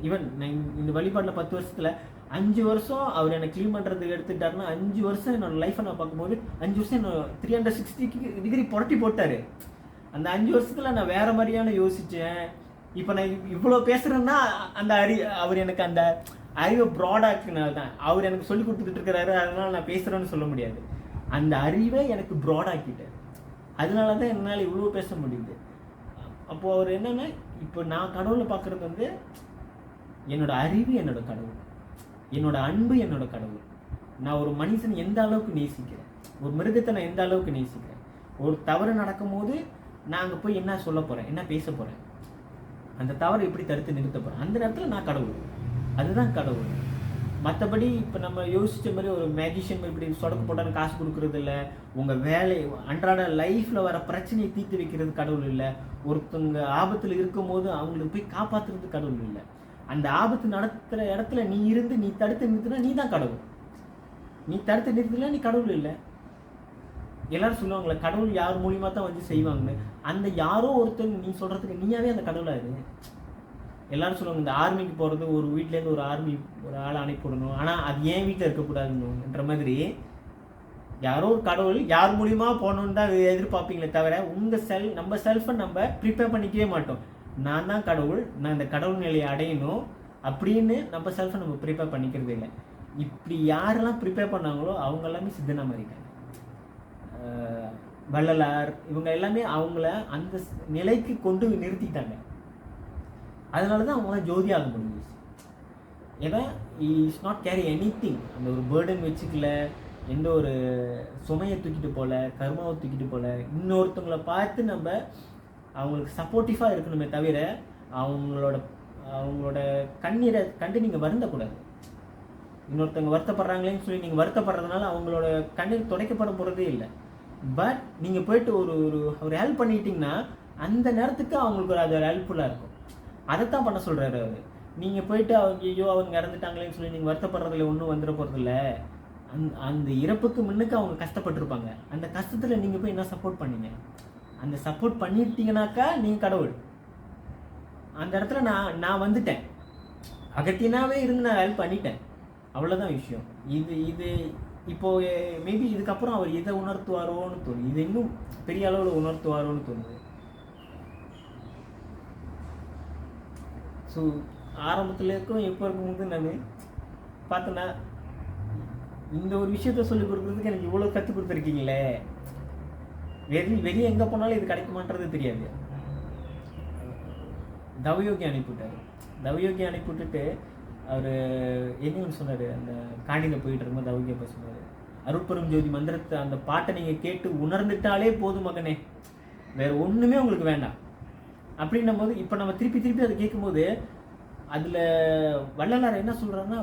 ஈவன் நான் இந்த வழிபாட்டில் 10 வருஷத்தில் 5 வருஷம் அவர் என்னை க்ளீன் பண்ணுறதுக்கு எடுத்துட்டாருன்னா 5 வருஷம் என்னோட லைஃப்பை நான் பார்க்கும்போது 5 வருஷம் என்ன 360 டிகிரி புரட்டி போட்டார். அந்த 5 வருஷத்தில் நான் வேறு மாதிரியான யோசித்தேன். இப்போ நான் இவ்வளோ பேசுகிறேன்னா அந்த அவர் எனக்கு அந்த அறிவை ப்ராடாக்குனால தான். அவர் எனக்கு சொல்லி கொடுத்துக்கிட்டு இருக்கிறாரு, அதனால் நான் பேசுகிறேன்னு சொல்ல முடியாது. அந்த அறிவை எனக்கு ப்ராடாக்கிட்டார். அதனால தான் என்னால் இவ்வளோ பேச முடியுது. அப்போது அவர் என்னென்னா, இப்போ நான் கடவுளை பார்க்குறது வந்து என்னோடய அறிவு என்னோடய கடவுள், என்னோடய அன்பு என்னோடய கடவுள். நான் ஒரு மனுஷன் எந்த அளவுக்கு நேசிக்கிறேன், ஒரு மிருகத்தை நான் எந்த அளவுக்கு நேசிக்கிறேன். ஒரு தவறு நடக்கும்போது நான் அங்கே போய் என்ன சொல்ல போகிறேன், என்ன பேச போகிறேன், அந்த தவறை எப்படி தடுத்து நிறுத்த போகிறேன், அந்த நேரத்தில் நான் கடவுள். அதுதான் கடவுள். மற்றபடி இப்போ நம்ம யோசித்த மாதிரி ஒரு மேஜிஷியன் இப்படி சொடக்கு போட்டான்னு காசு கொடுக்குறது இல்லை. உங்கள் வேலை அன்றாட லைஃப்பில் வர பிரச்சனையை தீர்த்து வைக்கிறது கடவுள் இல்லை. ஒருத்தவங்க ஆபத்தில் இருக்கும் போது அவங்களுக்கு போய் காப்பாற்றுறது கடவுள் இல்லை. அந்த ஆபத்து நடத்துகிற இடத்துல நீ இருந்து நீ தடுத்து நிறுத்தினா நீ தான் கடவுள். நீ தடுத்து நிறுத்தினா நீ கடவுள் இல்லை. எல்லாரும் சொல்லுவாங்களே கடவுள் யார் மூலியமாக தான் வந்து செய்வாங்கன்னு. அந்த யாரோ ஒருத்தர் நீ சொல்கிறதுக்கு நீயாவே அந்த கடவுளாக இரு. எல்லாரும் சொல்லுவாங்க இந்த ஆர்மிக்கு போகிறது, ஒரு வீட்டிலேருந்து ஒரு ஆளை அனுப்பிவிடணும், ஆனால் அது ஏன் வீட்டில் இருக்கக்கூடாதுன்ற மாதிரி யாரோ ஒரு கடவுள் யார் மூலியமாக போகணுன்னு தான் எதிர்பார்ப்பீங்களே தவிர நம்ம செல்ஃபை நம்ம ப்ரிப்பேர் பண்ணிக்கவே மாட்டோம். நான் தான் கடவுள், நான் இந்த கடவுள் நிலையை அடையணும் அப்படின்னு நம்ம செல்ஃபை நம்ம ப்ரிப்பேர் பண்ணிக்கிறது இல்லை. இப்படி யாரெல்லாம் ப்ரிப்பேர் பண்ணாங்களோ அவங்க எல்லாமே சித்தனாக இருக்காங்க. வள்ளலார் இவங்க எல்லாமே அவங்கள அந்த நிலைக்கு கொண்டு நிறுத்திட்டாங்க. அதனால தான் அவங்களாம் ஜோதியாக முடிஞ்சிச்சு. ஏன்னா is not carry any thing. அந்த ஒரு பேர்டன் வச்சுக்கல, எந்த ஒரு சுமையை தூக்கிட்டு போகல, கர்மாவை தூக்கிட்டு போகல. இன்னொருத்தவங்களை பார்த்து நம்ம அவங்களுக்கு சப்போர்ட்டிவாக இருக்கணுமே தவிர அவங்களோட கண்ணீரை கண்டு நீங்கள் வருந்தக்கூடாது. இன்னொருத்தவங்க வருத்தப்படுறாங்களேன்னு சொல்லி நீங்கள் வருத்தப்படுறதுனால அவங்களோட கண்ணீர் துடைக்கப்பட போகிறதே இல்லை. பட் நீங்கள் போயிட்டு ஒரு ஹெல்ப் பண்ணிட்டீங்கன்னா அந்த நேரத்துக்கு அவங்களுக்கு அது ஹெல்ப்ஃபுல்லாக இருக்கும். அதைத்தான் பண்ண சொல்கிறாரு அவர். நீங்கள் போயிட்டு அவங்க இறந்துட்டாங்களேன்னு சொல்லி நீங்கள் வருத்தப்படுறதுல ஒன்றும் வந்துட போகிறதில்ல. அந்த இறப்புக்கு முன்னுக்கு அவங்க கஷ்டப்பட்டுருப்பாங்க. அந்த கஷ்டத்தில் நீங்கள் போய் என்ன சப்போர்ட் பண்ணீங்க, அந்த சப்போர்ட் பண்ணிட்டீங்கன்னாக்கா நீங்கள் கடவுள். அந்த இடத்துல நான் வந்துட்டேன், அகத்தியனாகவே இருந்து நான் ஹெல்ப் பண்ணிட்டேன், அவ்வளோதான் விஷயம். இது இப்போது மேபி இதுக்கப்புறம் அவர் இதை உணர்த்துவாரோன்னு தோணுது. இது இன்னும் பெரிய அளவில் உணர்த்துவாரோன்னு தோணுது. ஸோ ஆரம்பத்தில் இருக்கும் எப்போ இருக்கும்போது நான் பார்த்தேன்னா இந்த ஒரு விஷயத்த சொல்லிக் கொடுக்குறதுக்கு எனக்கு இவ்வளோ கற்றுக் கொடுத்துருக்கீங்களே, வெளியே எங்கே போனாலும் இது கிடைக்குமான்றது தெரியாது. தவயோகி அனுப்பிவிட்டுட்டு அவர் என்ன ஒன்று சொன்னார், அந்த காணியில் போயிட்டு இருக்கும்போது தவயோகி அப்போ சொன்னார், அருட்பெரும் ஜோதி மந்திரத்தை அந்த பாட்டை நீங்கள் கேட்டு உணர்ந்துட்டாலே போதும் மகனே, வேறு ஒன்றுமே உங்களுக்கு வேண்டாம் அப்படின்னும் போது இப்போ நம்ம திருப்பி அதை கேட்கும்போது அதில் வள்ளலார் என்ன சொல்கிறாருன்னா,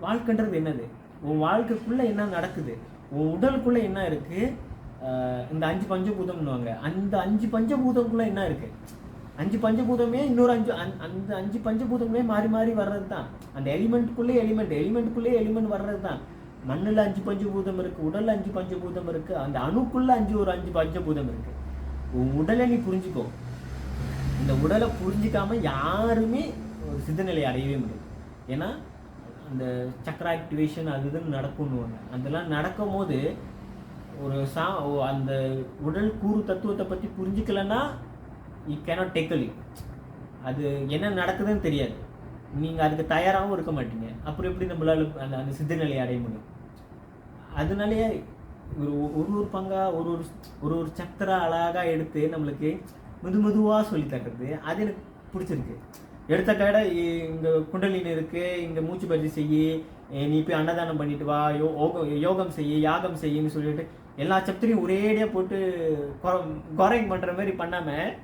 வாழ்க்கைன்றது என்னது, உன் வாழ்க்கைக்குள்ளே என்ன நடக்குது, உன் உடலுக்குள்ளே என்ன இருக்குது, இந்த 5 பஞ்சபூதம்னுவாங்க, அந்த 5 பஞ்சபூதம்குள்ளே என்ன இருக்குது, 5 பஞ்சபூதமே இன்னொரு அந்த 5 பஞ்சபூதமே மாறி வர்றது தான். அந்த எலிமெண்ட்டுக்குள்ளே எலிமெண்ட் வர்றது தான். மண்ணில் 5 பஞ்சபூதம் இருக்குது, உடலில் 5 பஞ்சபூதம் இருக்குது, அந்த அணுக்குள்ளே 5 பஞ்சபூதம் இருக்குது. உன் உடலை நீ புரிஞ்சுக்கோ. இந்த உடலை புரிஞ்சிக்காமல் யாருமே ஒரு சித்தநிலை அடையவே முடியாது. ஏன்னா அந்த சக்கர ஆக்டிவேஷன் அது இதுன்னு நடக்கும்னுவாங்க. அதெல்லாம் நடக்கும் போது அந்த உடல் கூறு தத்துவத்தை பற்றி புரிஞ்சிக்கலன்னா யூ கேனாட் டேக்கிள் இட். அது என்ன நடக்குதுன்னு தெரியாது, நீங்கள் அதுக்கு தயாராகவும் இருக்க மாட்டீங்க. அப்புறம் எப்படி நம்மளால் அந்த சித்தநிலையை அடைய முடியும்? அதனாலேயே ஒரு பங்காக ஒரு சக்கரை அழகாக எடுத்து நம்மளுக்கு மெதுவாக சொல்லி தர்றது அது எனக்கு பிடிச்சிருக்கு. எடுத்த கடை இங்கே குண்டலின் இருக்குது, இங்கே மூச்சு பயிற்சி செய்யி, நீ போய் அன்னதானம் பண்ணிட்டு வா, யோகம் செய்ய, யாகம் செய்யுன்னு சொல்லிட்டு எல்லா சப்தரையும் ஒரேடியாக போட்டு குறைங் பண்ணுற மாதிரி பண்ணாமல்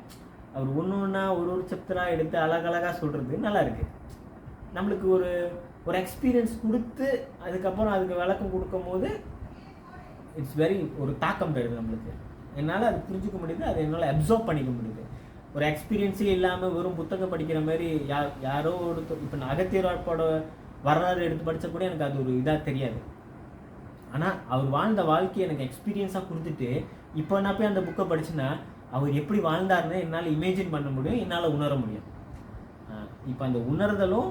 அவர் ஒன்றா ஒரு சப்தராக எடுத்து அழகழகாக சொல்கிறது நல்லா இருக்குது. நம்மளுக்கு ஒரு எக்ஸ்பீரியன்ஸ் கொடுத்து அதுக்கப்புறம் அதுக்கு விளக்கம் கொடுக்கும் போது இட்ஸ் வெரி ஒரு தாக்கம் தருது நம்மளுக்கு. என்னால் அது புரிஞ்சுக்க முடியுது, அதை என்னால் அப்சர்வ் பண்ணிக்க முடியுது. ஒரு எக்ஸ்பீரியன்ஸே இல்லாமல் வெறும் புத்தகம் படிக்கிற மாதிரி யாரோ இப்போ நான் அகத்தியரோட வரலாறு எடுத்து படித்த கூட எனக்கு அது ஒரு இதாக தெரியாது. ஆனால் அவர் வாழ்ந்த வாழ்க்கையை எனக்கு எக்ஸ்பீரியன்ஸாக கொடுத்துட்டு இப்போ நான் போய் அந்த புக்கை படிச்சுன்னா அவர் எப்படி வாழ்ந்தாருன்னு என்னால் இமேஜின் பண்ண முடியும், என்னால் உணர முடியும். இப்போ அந்த உணர்தலும்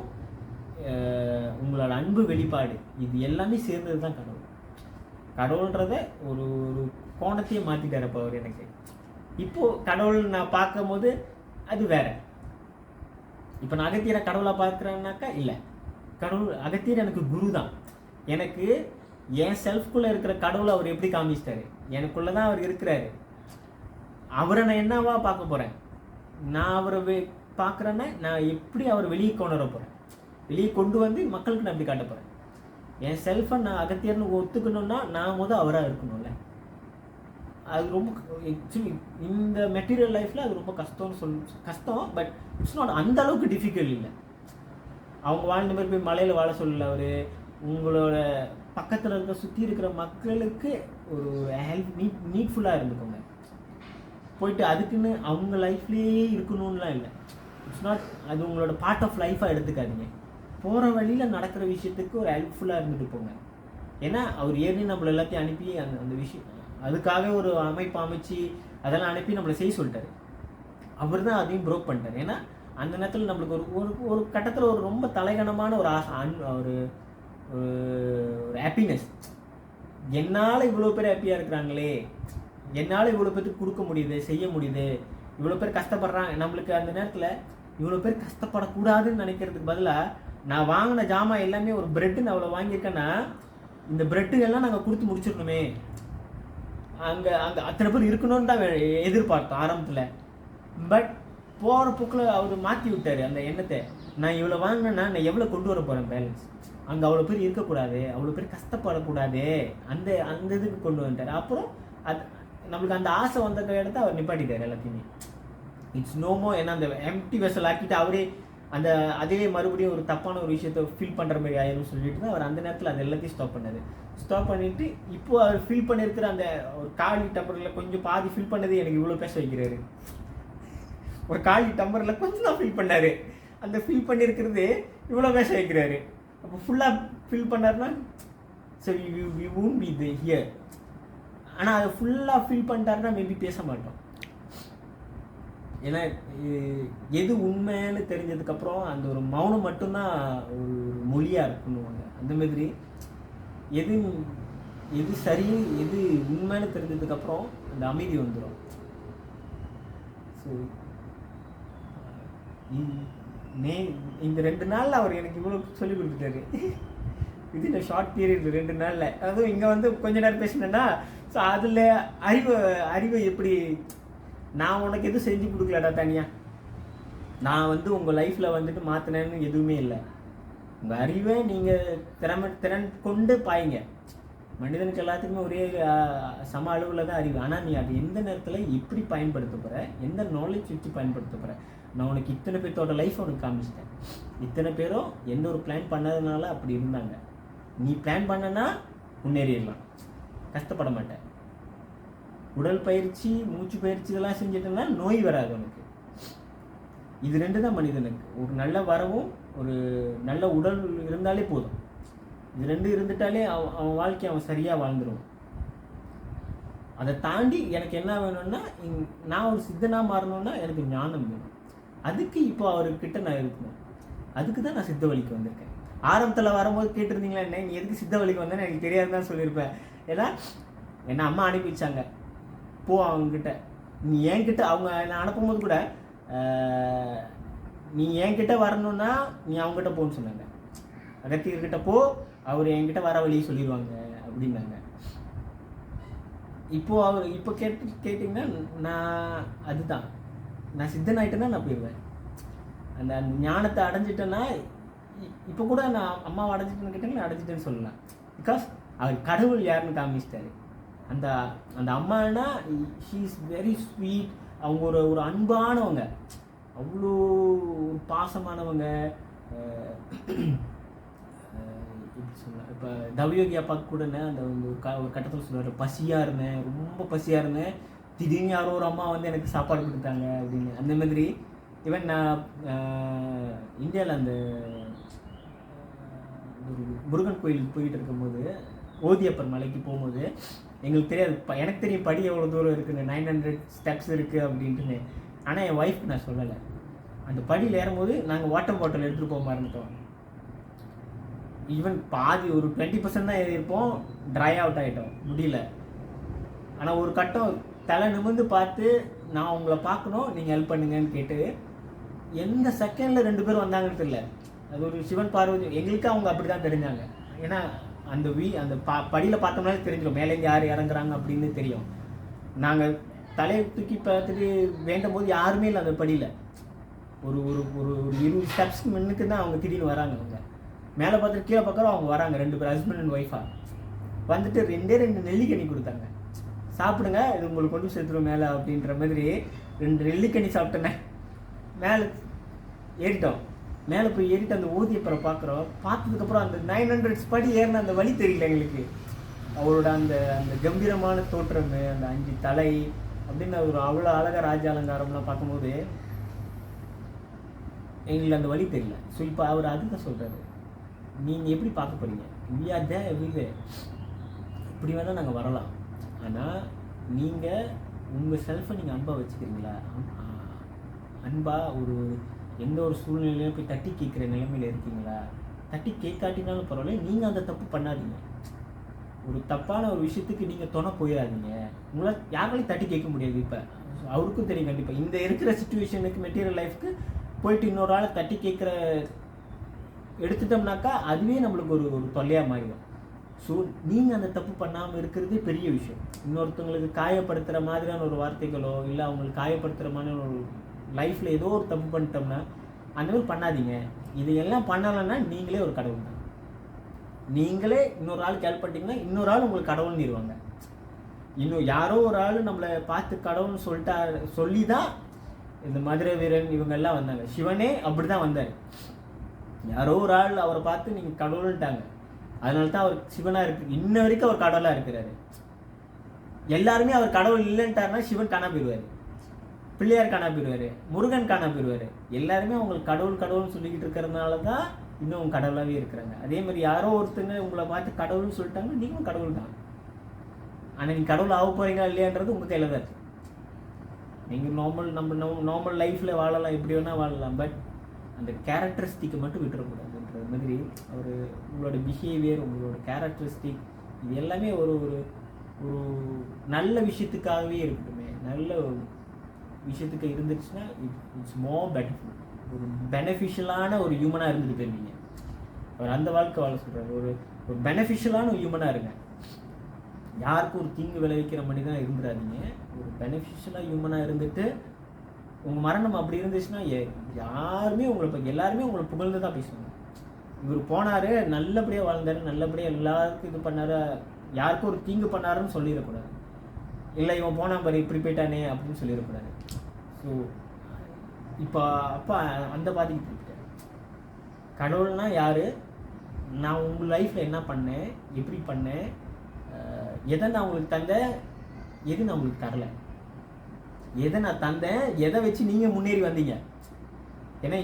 உங்களோட அன்பு வெளிப்பாடு, இது எல்லாமே சேர்ந்தது தான் கடவுள். கடவுள்ன்றத ஒரு ஒரு கோணத்தையே மாற்றிட்டார் அப்போ அவர் எனக்கு. இப்போது கடவுள் நான் பார்க்கும் போது அது வேற. இப்போ நான் அகத்தியரை கடவுளாக பார்க்குறேன்னாக்கா இல்லை, அகத்தியர் எனக்கு குரு தான். எனக்கு என் செல்ஃப்குள்ளே இருக்கிற கடவுளை அவர் எப்படி காமிச்சிட்டாரு, எனக்குள்ளே தான் அவர் இருக்கிறாரு. அவரை நான் என்னவா பார்க்க போகிறேன், நான் அவரை பார்க்குறேன்னா நான் எப்படி அவரை வெளியே கொண்டு வர போகிறேன், வெளியே கொண்டு வந்து மக்களுக்கு நான் எப்படி காட்ட போகிறேன். என் செல்ஃபை நான் அகத்தியர்னு ஒத்துக்கணுன்னா நான் அவராக இருக்கணும்ல. அது ரொம்ப ஆக்சுவலி இந்த மெட்டீரியல் லைஃப்பில் அது ரொம்ப கஷ்டம். பட் இட்ஸ் நாட் அந்த அளவுக்கு டிஃபிகல்ட் இல்லை. அவங்க வாழ்ந்த மாதிரி போய் மலையில் வாழ சொல்லல அவர். உங்களோட பக்கத்தில் இருக்க சுற்றி இருக்கிற மக்களுக்கு ஒரு ஹெல்ப் நீட்ஃபுல்லாக இருந்துக்கோங்க. போயிட்டு அதுக்குன்னு அவங்க லைஃப்லேயே இருக்கணும்லாம் இல்லை. இட்ஸ் நாட், அது உங்களோட பார்ட் ஆஃப் லைஃபாக எடுத்துக்காதீங்க. போகிற வழியில் நடக்கிற விஷயத்துக்கு ஒரு ஹெல்ப்ஃபுல்லாக இருந்துட்டு போங்க. ஏன்னா அவர் ஏற்கனவே நம்மளை எல்லாத்தையும் அனுப்பி அந்த விஷயம் அதுக்காக ஒரு அமைப்பு அமைச்சு அதெல்லாம் அனுப்பி நம்மளை செய்ய சொல்லிட்டாரு. அவர் தான் அதையும் ப்ரோக் பண்ணிட்டார். ஏன்னா அந்த நேரத்தில் நம்மளுக்கு ஒரு ஒரு கட்டத்தில் ஒரு ரொம்ப தலைகணமான ஒரு ஒரு ஹாப்பினஸ், என்னால் இவ்வளோ பேர் ஹாப்பியாக இருக்கிறாங்களே, என்னால் இவ்வளோ பேருக்கு கொடுக்க முடியுது, செய்ய முடியுது, இவ்வளோ பேர் கஷ்டப்படுறாங்க. நம்மளுக்கு அந்த நேரத்தில் இவ்வளோ பேர் கஷ்டப்படக்கூடாதுன்னு நினைக்கிறதுக்கு பதிலாக நான் வாங்கின ஜாமான் எல்லாமே ஒரு ப்ரெட்டுன்னு அவ்வளோ வாங்கியிருக்கேன்னா இந்த ப்ரெட்டுகள்லாம் நாங்கள் கொடுத்து முடிச்சிடணுமே, அங்கே அத்தனை பேர் இருக்கணும்னு தான் எதிர்பார்த்தோம் ஆரம்பத்தில். பட் போகிற போக்கில் அவர் மாற்றி விட்டார் அந்த எண்ணத்தை. நான் இவ்வளோ வாங்கினேன்னா நான் எவ்வளோ கொண்டு வர போகிறேன் பேலன்ஸ், அங்கே அவ்வளோ பேர் இருக்கக்கூடாது, அவ்வளோ பேர் கஷ்டப்படக்கூடாது, அந்த இதுக்கு கொண்டு வந்துட்டார். அப்புறம் அது நம்மளுக்கு அந்த ஆசை வந்த இடத்த அவர் நிப்பாட்டிட்டார் எல்லாத்தையுமே. இட்ஸ் நோமோ. ஏன்னா அந்த எம்டி வெசல் ஆக்கிட்டு அவரே அதே மறுபடியும் ஒரு தப்பான ஒரு விஷயத்தை ஃபீல் பண்ணுற மாதிரி ஆயிரும்னு சொல்லிட்டு தான் அவர் அந்த நேரத்தில் அது எல்லாத்தையும் ஸ்டாப் பண்ணிவிட்டு இப்போது அவர் ஃபீல் பண்ணியிருக்கிற அந்த ஒரு காலி டம்பரில் கொஞ்சம் பாதி ஃபில் பண்ணது எனக்கு இவ்வளோ பேச வைக்கிறாரு. ஒரு காலி டம்பரில் கொஞ்சம் தான் ஃபில் பண்ணார், அந்த ஃபில் பண்ணியிருக்கிறது இவ்வளோ பேச வைக்கிறாரு. அப்போ ஃபுல்லாக ஃபில் பண்ணார்னா so we won't be there. ஆனால் அதை ஃபுல்லாக ஃபில் பண்ணிட்டாருன்னா மேபி பேச மாட்டோம். ஏன்னா எது உண்மைன்னு தெரிஞ்சதுக்கப்புறம் அந்த ஒரு மௌனம் மட்டும்தான் ஒரு மொழியாக இருக்குன்னுவாங்க. அந்த மாதிரி எது சரி எது உண்மைன்னு தெரிஞ்சதுக்கப்புறம் அந்த அமைதி வந்துடும். ஸோ இந்த 2 நாளில் அவர் எனக்கு இவ்வளோ சொல்லி கொடுத்துட்டாரு. இது இந்த ஷார்ட் பீரியட் 2 நாளில். அதுவும் இங்கே வந்து கொஞ்ச நேரம் பேசினேன்னா ஸோ அதில் அறிவை எப்படி, நான் உனக்கு எதுவும் செஞ்சு கொடுக்கலடா தனியாக, நான் வந்து உங்கள் லைஃப்பில் வந்துட்டு மாற்றினேன்னு எதுவுமே இல்லை. உங்கள் அறிவை நீங்கள் திறன் கொண்டு பாய்ங்க. மனிதனுக்கு எல்லாத்துக்குமே ஒரே சம அளவில் தான் அறிவு. ஆனால் நீ அது எந்த நேரத்தில் எப்படி பயன்படுத்த போகிற, எந்த நாலேஜ் வச்சு பயன்படுத்த போகிற. நான் உனக்கு இத்தனை பேர்த்தோட லைஃப் உனக்கு காமிச்சிட்டேன். இத்தனை பேரும் எந்த ஒரு பிளான் பண்ணதுனால அப்படி இருந்தாங்க. நீ பிளான் பண்ணனா முன்னேறிடலாம், கஷ்டப்பட மாட்டேன். உடல் பயிற்சி, மூச்சு பயிற்சி இதெல்லாம் செஞ்சுட்டேன்னா நோய் வராது உனக்கு. இது 2 தான் மனிதனுக்கு. ஒரு நல்ல வரவும் ஒரு நல்ல உடல் இருந்தாலே போதும். இது 2 இருந்துட்டாலே அவன் வாழ்க்கையை அவன் சரியாக வாழ்ந்துடும். அதை தாண்டி எனக்கு என்ன வேணும்னா, நான் ஒரு சித்தனாக மாறணும்னா எனக்கு ஞானம் வேணும். அதுக்கு இப்போ அவர்கிட்ட நான் இருக்கணும். அதுக்கு தான் நான் சித்த வழிக்கு வந்திருக்கேன். ஆரம்பத்தில் வரும்போது கேட்டிருந்தீங்களா என்ன, நீ எதுக்கு சித்த வழிக்கு வந்தேன்னு எனக்கு தெரியாதுன்னு சொல்லியிருப்பேன். ஏன்னா என்ன அம்மா அனுப்பி வச்சாங்க, போ அவங்கக்கிட்ட. நீ என்கிட்ட அவங்க நான் அனுப்பும்போது கூட நீ என்கிட்ட வரணும்னா நீ அவங்ககிட்ட போன்னு சொன்னாங்க. அகத்தியர்கிட்ட போ, அவர் என்கிட்ட வர வழியை சொல்லிடுவாங்க அப்படின்னாங்க. இப்போ கேட்டிங்கன்னா நான் அதுதான், நான் சித்தன் ஆகிட்டேன்னா நான் போயிடுவேன். அந்த ஞானத்தை அடைஞ்சிட்டேன்னா இப்போ கூட நான் அம்மாவை அடைஞ்சிட்டேன்னு கேட்டீங்கன்னா அடைஞ்சிட்டேன்னு சொல்லலாம். பிகாஸ் அவர் கடவுள் யாருன்னு காமிச்சிட்டாரு. அந்த அம்மானா ஷீ இஸ் வெரி ஸ்வீட். அவங்க ஒரு அன்பானவங்க, அவ்வளோ ஒரு பாசமானவங்க. எப்படி சொல்லலாம், இப்போ தவயோகி அப்பாவுக்கு கூட அந்த ஒரு கட்டத்தில் சொல்லுவார், பசியாக இருந்தேன், ரொம்ப பசியாக இருந்தேன், திடீர்னு யாரோ ஒரு அம்மா வந்து எனக்கு சாப்பாடு கொடுத்தாங்க அப்படின்னு. அந்த மாதிரி ஈவன் நான் இந்தியாவில் அந்த ஒரு முருகன் கோயில் போயிட்டு இருக்கும்போது ஓதியப்பர் மலைக்கு போகும்போது எங்களுக்கு தெரியாது, எனக்கு தெரியும் படி எவ்வளோ தூரம் இருக்குன்னு, 900 ஸ்டெப்ஸ் இருக்குது அப்படின்ட்டுன்னு. ஆனால் என் ஒய்ஃப்க்கு நான் சொல்லலை. அந்த படியில் ஏறும்போது நாங்கள் வாட்டர் பாட்டில் எடுத்துகிட்டு போக மறந்துட்டோம். ஈவன் பாதி ஒரு 20% தான் ஏறியிருப்போம், ட்ரை அவுட் ஆகிட்டோம், முடியல. ஆனால் ஒரு கட்டம் தலை நிமிர்ந்து பார்த்து நான் உங்களை பார்க்கணும், நீங்கள் ஹெல்ப் பண்ணுங்கன்னு கேட்டு எந்த செகண்டில் 2 பேர் வந்தாங்கன்னு தெரியல. அது ஒரு சிவன் பார்வதி, எங்களுக்கு அவங்க அப்படி தான் தெரிஞ்சாங்க. ஏன்னா அந்த அந்த படியில் பார்த்தோம்னாலே தெரிஞ்சிடும் மேலேருந்து யார் இறங்குறாங்க அப்படின்னு தெரியும். நாங்கள் தலையை தூக்கி பார்த்துட்டு வேண்டும் போது யாருமே இல்லை அந்த படியில். ஒரு ஒரு ஒரு 20 ஸ்டெப்ஸ்க்கு முன்னுக்கு தான் அவங்க திடீர்னு வராங்க. அவங்க மேலே பார்த்துட்டு கீழே பார்க்குறோம், அவங்க வராங்க 2 பேர், ஹஸ்பண்ட் அண்ட் ஒய்ஃபாக வந்துட்டு 2 நெல்லிக்கனி கொடுத்தாங்க. சாப்பிடுங்க, இது உங்களுக்கு கொண்டு சேர்த்துடும் மேலே அப்படின்ற மாதிரி 2 நெல்லிக்கனி சாப்பிட்டேனே. மேலே ஏறிட்டோம். மேலே போய் ஏறிட்டு அந்த ஓதியப்பறம் பார்க்குறோம். பார்த்ததுக்கப்புறம் அந்த 900 படி ஏறின அந்த வழி தெரியல எங்களுக்கு. அவரோட அந்த அந்த கம்பீரமான தோற்றம், அந்த 5 தலை அப்படின்னு ஒரு அவ்வளோ அழகாக ராஜ அலங்காரம்லாம் பார்க்கும்போது எங்களுக்கு அந்த வழி தெரியல. ஸோ இப்போ அவர் அதுதான் சொல்கிறாரு, நீங்கள் எப்படி பார்க்க போகிறீங்க, வி ஆர் தேர் எவ்ரிவேர், இப்படி வேணால் நாங்கள் வரலாம், ஆனால் நீங்கள் உங்கள் செல்ஃபை நீங்கள் அன்பாக வச்சுக்கிறீங்களா, அன்பாக ஒரு எந்த ஒரு சூழ்நிலையிலையும் போய் தட்டி கேட்குற நிலைமையில் இருக்கீங்களா, தட்டி கேட்காட்டினாலும் பரவாயில்ல, நீங்கள் அந்த தப்பு பண்ணாதீங்க. ஒரு தப்பான ஒரு விஷயத்துக்கு நீங்கள் துணை போயிடாதீங்க. உங்களால் யாராலையும் தட்டி கேட்க முடியாது. இப்போ அவருக்கும் தெரியும் கண்டிப்பாக இந்த இருக்கிற சுச்சுவேஷனுக்கு மெட்டீரியல் லைஃப்க்கு போயிட்டு இன்னொரு ஆளை தட்டி கேட்குற எடுத்துட்டோம்னாக்கா அதுவே நம்மளுக்கு ஒரு ஒரு தொல்லையாக மாறிடும். ஸோ நீங்கள் அந்த தப்பு பண்ணாமல் இருக்கிறதே பெரிய விஷயம். இன்னொருத்தவங்களுக்கு காயப்படுத்துகிற மாதிரியான ஒரு வார்த்தைகளோ இல்லை அவங்களுக்கு காயப்படுத்துகிற மாதிரியான ஒரு லைஃப்பில் ஏதோ ஒரு தப்பு பண்ணிட்டோம்னா அந்த மாதிரி பண்ணாதீங்க. இதையெல்லாம் பண்ணலைன்னா நீங்களே ஒரு கடவுள் தான். நீங்களே இன்னொரு ஆளுக்கு ஹெல்ப் பண்ணிட்டீங்கன்னா இன்னொரு ஆள் உங்களுக்கு கடவுள்னு இருவாங்க. இன்னும் யாரோ ஒரு ஆள் நம்மளை பார்த்து கடவுள்னு சொல்லி தான் இந்த மதுரை வீரன் இவங்கெல்லாம் வந்தாங்க. சிவனே அப்படி தான் வந்தார். யாரோ ஒரு ஆள் அவரை பார்த்து நீங்கள் கடவுள்ன்ட்டாங்க, அதனால தான் அவர் சிவனாக இருக்கு. இன்ன வரைக்கும் அவர் கடவுளாக இருக்கிறாரு. எல்லாருமே அவர் கடவுள் இல்லைன்ட்டாருன்னா சிவன் காணா போயிடுவார், பிள்ளையார் காணா போயிடுவார், முருகன் காணா போயிடுவார். எல்லாருமே அவங்களுக்கு கடவுள் கடவுள்னு சொல்லிக்கிட்டு இருக்கிறதுனால தான் இன்னும் அவங்க கடவுளாகவே இருக்கிறாங்க. அதே மாதிரி யாரோ ஒருத்தங்க உங்களை பார்த்து கடவுள்னு சொல்லிட்டாங்க, நீங்களும் கடவுள் தான். ஆனால் நீங்கள் கடவுள் ஆக போகிறீங்களா இல்லையான்றது உங்கள் கையில் தான் இருக்குது. நீங்கள் நார்மல் லைஃப்பில் வாழலாம், எப்படி வேணால் வாழலாம், பட் அந்த கேரக்டரிஸ்டிக்கை மட்டும் விட்டுறக்கூடாதுன்ற மாதிரி ஒரு உங்களோட பிஹேவியர், உங்களோட கேரக்டரிஸ்டிக் இது எல்லாமே ஒரு ஒரு நல்ல விஷயத்துக்காகவே இருக்கட்டுமே. நல்ல விஷயத்துக்கு இருந்துச்சுன்னா இட்ஸ் மோர் பெட்டர்ஃபுல். ஒரு பெனிஃபிஷியலான ஒரு ஹியூமனாக இருந்துட்டு போயிருந்தீங்க. அவர் அந்த வாழ்க்கை வாழ சொல்கிறார். ஒரு பெனிஃபிஷியலான ஒரு ஹியூமனாக இருங்க. யாருக்கும் ஒரு தீங்கு விளைவிக்கிற மாதிரி தான் இருந்துடாதீங்க. ஒரு பெனிஃபிஷியலாக ஹியூமனாக இருந்துட்டு உங்கள் மரணம் அப்படி இருந்துச்சுன்னா யாருமே உங்களை எல்லாருமே உங்களை புகழ்ந்து தான் பேசுவாங்க. இவர் போனார், நல்லபடியாக வாழ்ந்தார், நல்லபடியாக எல்லாருக்கும் இது பண்ணார், யாருக்கும் ஒரு தீங்கு பண்ணாருன்னு சொல்லிடக்கூடாது. இல்லை இவன் போனால் பாரு இப்படி போயிட்டானே அப்படின்னு சொல்லிடக்கூடாது. ஸோ இப்போ அப்போ அந்த பாதிக்கு போயிட்டேன். கடவுள்னா யார், நான் உங்கள் லைஃப்பில் என்ன பண்ணேன், எப்படி பண்ணேன், எதை நான் உங்களுக்கு தந்தேன், எது நான் உங்களுக்கு தரல, எதை நான் தந்தேன், எதை வச்சு நீங்கள் முன்னேறி வந்தீங்க. ஏன்னா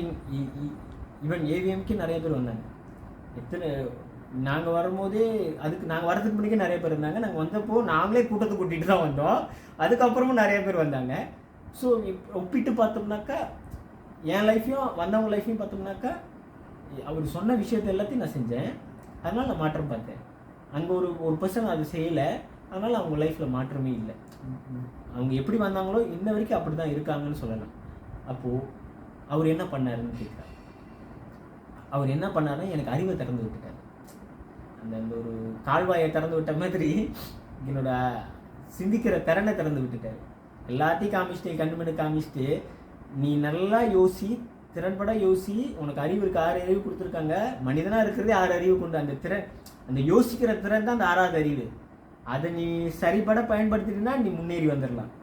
ஈவன் ஏவிஎம்க்கு நிறைய பேர் வந்தாங்க. நாங்கள் வரும்போதே நாங்கள் வரதுக்கு முன்னாடி நிறைய பேர் இருந்தாங்க. நாங்கள் வந்தப்போ நாங்களே கூட்டத்தை கூட்டிகிட்டு தான் வந்தோம். அதுக்கப்புறமும் நிறைய பேர் வந்தாங்க. ஸோ ஒப்பிட்டு பார்த்தோம்னாக்கா என் லைஃப்பையும் வந்தவங்க லைஃப்பையும் பார்த்தோம்னாக்கா அவர் சொன்ன விஷயத்த எல்லாத்தையும் நான் செஞ்சேன், அதனால் நான் மாற்றம் பார்த்தேன். அங்கே ஒரு பர்சன் அது செய்யலை, அதனால் அவங்க லைஃப்பில் மாற்றமே இல்லை. அவங்க எப்படி வந்தாங்களோ இன்ன வரைக்கும் அப்படி தான் இருக்காங்கன்னு சொல்லலாம். அப்போது அவர் என்ன பண்ணாருன்னு கேட்குறாரு. அவர் என்ன பண்ணாருன்னா எனக்கு அறிவை திறந்து விட்டுட்டார். அந்த ஒரு கால்வாயை திறந்து விட்ட மாதிரி என்னோட சிந்திக்கிற திறனை திறந்து விட்டுட்டார். எல்லாத்தையும் காமிச்சிட்டு கண்ணுமணி காமிச்சிட்டு நீ நல்லா யோசி, திறன்பட யோசி, உனக்கு அறிவு இருக்கு, 6 அறிவு கொடுத்துருக்காங்க. மனிதனாக இருக்கிறதே 6 அறிவு கொண்டு அந்த திறன், அந்த யோசிக்கிற திறன் தான் அந்த 6வது அறிவு. அதை நீ சரிபட பயன்படுத்தினா நீ முன்னேறி வந்துடலாம்